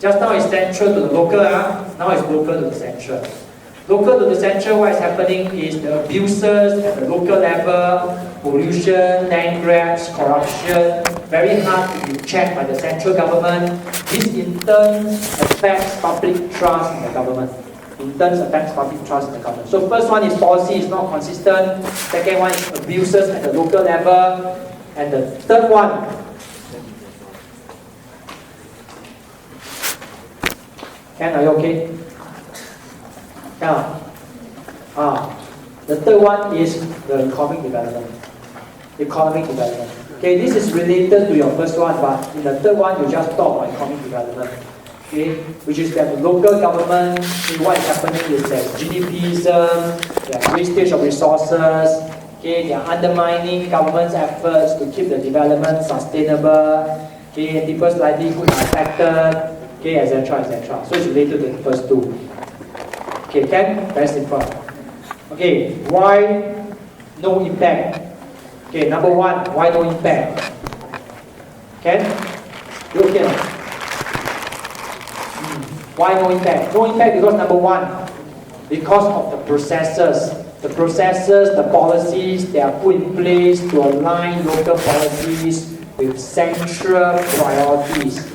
Just now it's central to the local, now it's local to the central. Local to the central, what is happening is the abuses at the local level, pollution, land grabs, corruption, very hard to be checked by the central government. This in turn affects public trust in the government. In turn affects public trust in the government. So first one is policy is not consistent. Second one is abuses at the local level. And the third one, Ken, are you okay? The third one is the economic development. Economic development. Okay, this is related to your first one, but in the third one, you just talk about economic development. Okay, which is that the local government, what is happening is that GDPism, there's wastage of resources, okay, they are undermining government's efforts to keep the development sustainable, okay, people's livelihood are affected, okay, etc., etc. So it's related to the first two. Okay, Ken, very simple. Okay, why no impact? Okay, number one, why no impact? Ken, you okay? Why no impact? No impact because number one, because of the processes. The processes, the policies, they are put in place to align local policies with central priorities.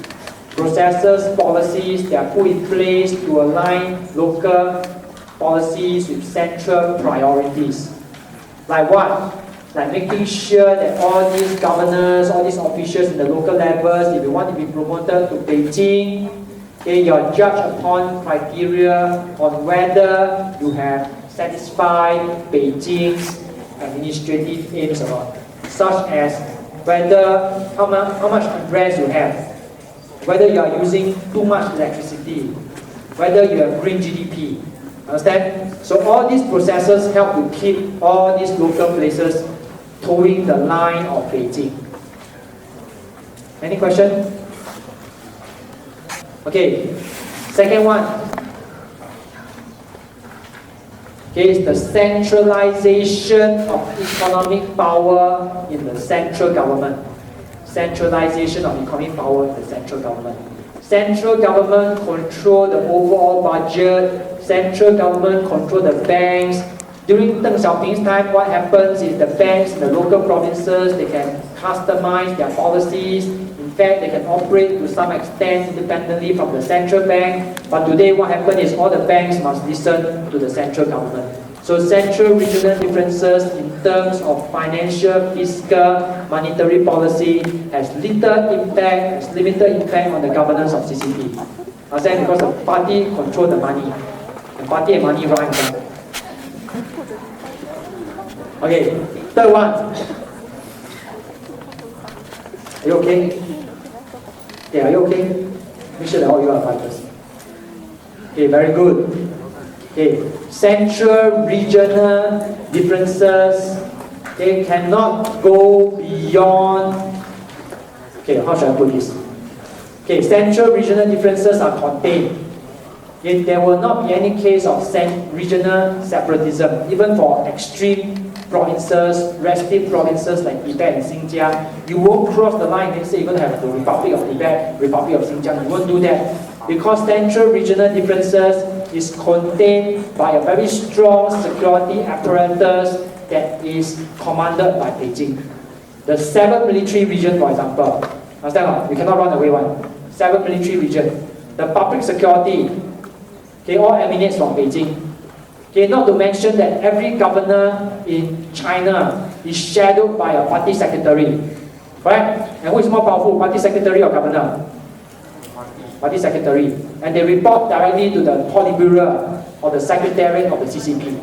Processes, policies, they are put in place to align local policies with central priorities. Like what? Like making sure that all these governors, all these officials in the local levels, if you want to be promoted to Beijing, okay, you're judged upon criteria on whether you have satisfied Beijing's administrative aims or not, such as whether how much unrest you have, whether you are using too much electricity, whether you have green GDP. Understand? So all these processes help to keep all these local places towing the line of Beijing. Any question? Okay, second one. Okay, is the centralization of economic power in the central government. Centralization of economic power in the central government. Central government control the overall budget. Central government control the banks. During Deng Xiaoping's time, what happens is the banks in the local provinces, they can customize their policies. In fact, they can operate to some extent independently from the central bank. But today, what happens is all the banks must listen to the central government. So central regional differences in terms of financial, fiscal, monetary policy has limited impact on the governance of CCP. Understand? Because the party control the money. The party and money run. Okay, third one. Are you okay? Okay, are you okay? Make sure that all you are fighters. Okay, very good. Okay, central regional differences, they cannot go beyond. Okay, how should I put this? Okay, central regional differences are contained. Okay, there will not be any case of regional separatism, even for extreme provinces, restive provinces like Tibet and Xinjiang. You won't cross the line and say you're going to have the Republic of Tibet, Republic of Xinjiang. You won't do that. Because central regional differences is contained by a very strong security apparatus that is commanded by Beijing. The 7th military region, for example, understand? You cannot run away one. 7th military region. The public security, okay, all emanates from Beijing. Okay, not to mention that every governor in China is shadowed by a party secretary. Correct? And who is more powerful, party secretary or governor? Party secretary. And they report directly to the Politburo or the secretariat of the CCP.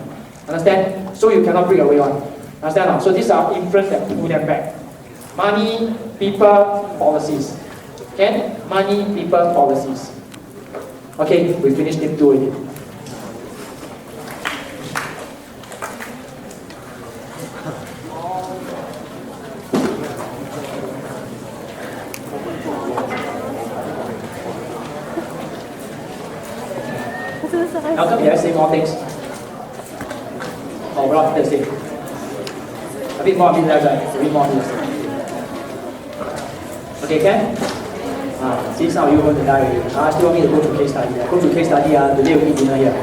Understand? So you cannot break away one. Understand? So these are influence that pull them back. Money, people, policies. Okay? Money, people, policies. Okay, we finished tip 2 already. How come you have to say more things? Oh, well, let's see. A bit more, a bit less, right? A bit more, a bit less. Okay, Ken? 介紹要個大家希望呢度go to case study 啊，go to case study啊，你呢個見點啊？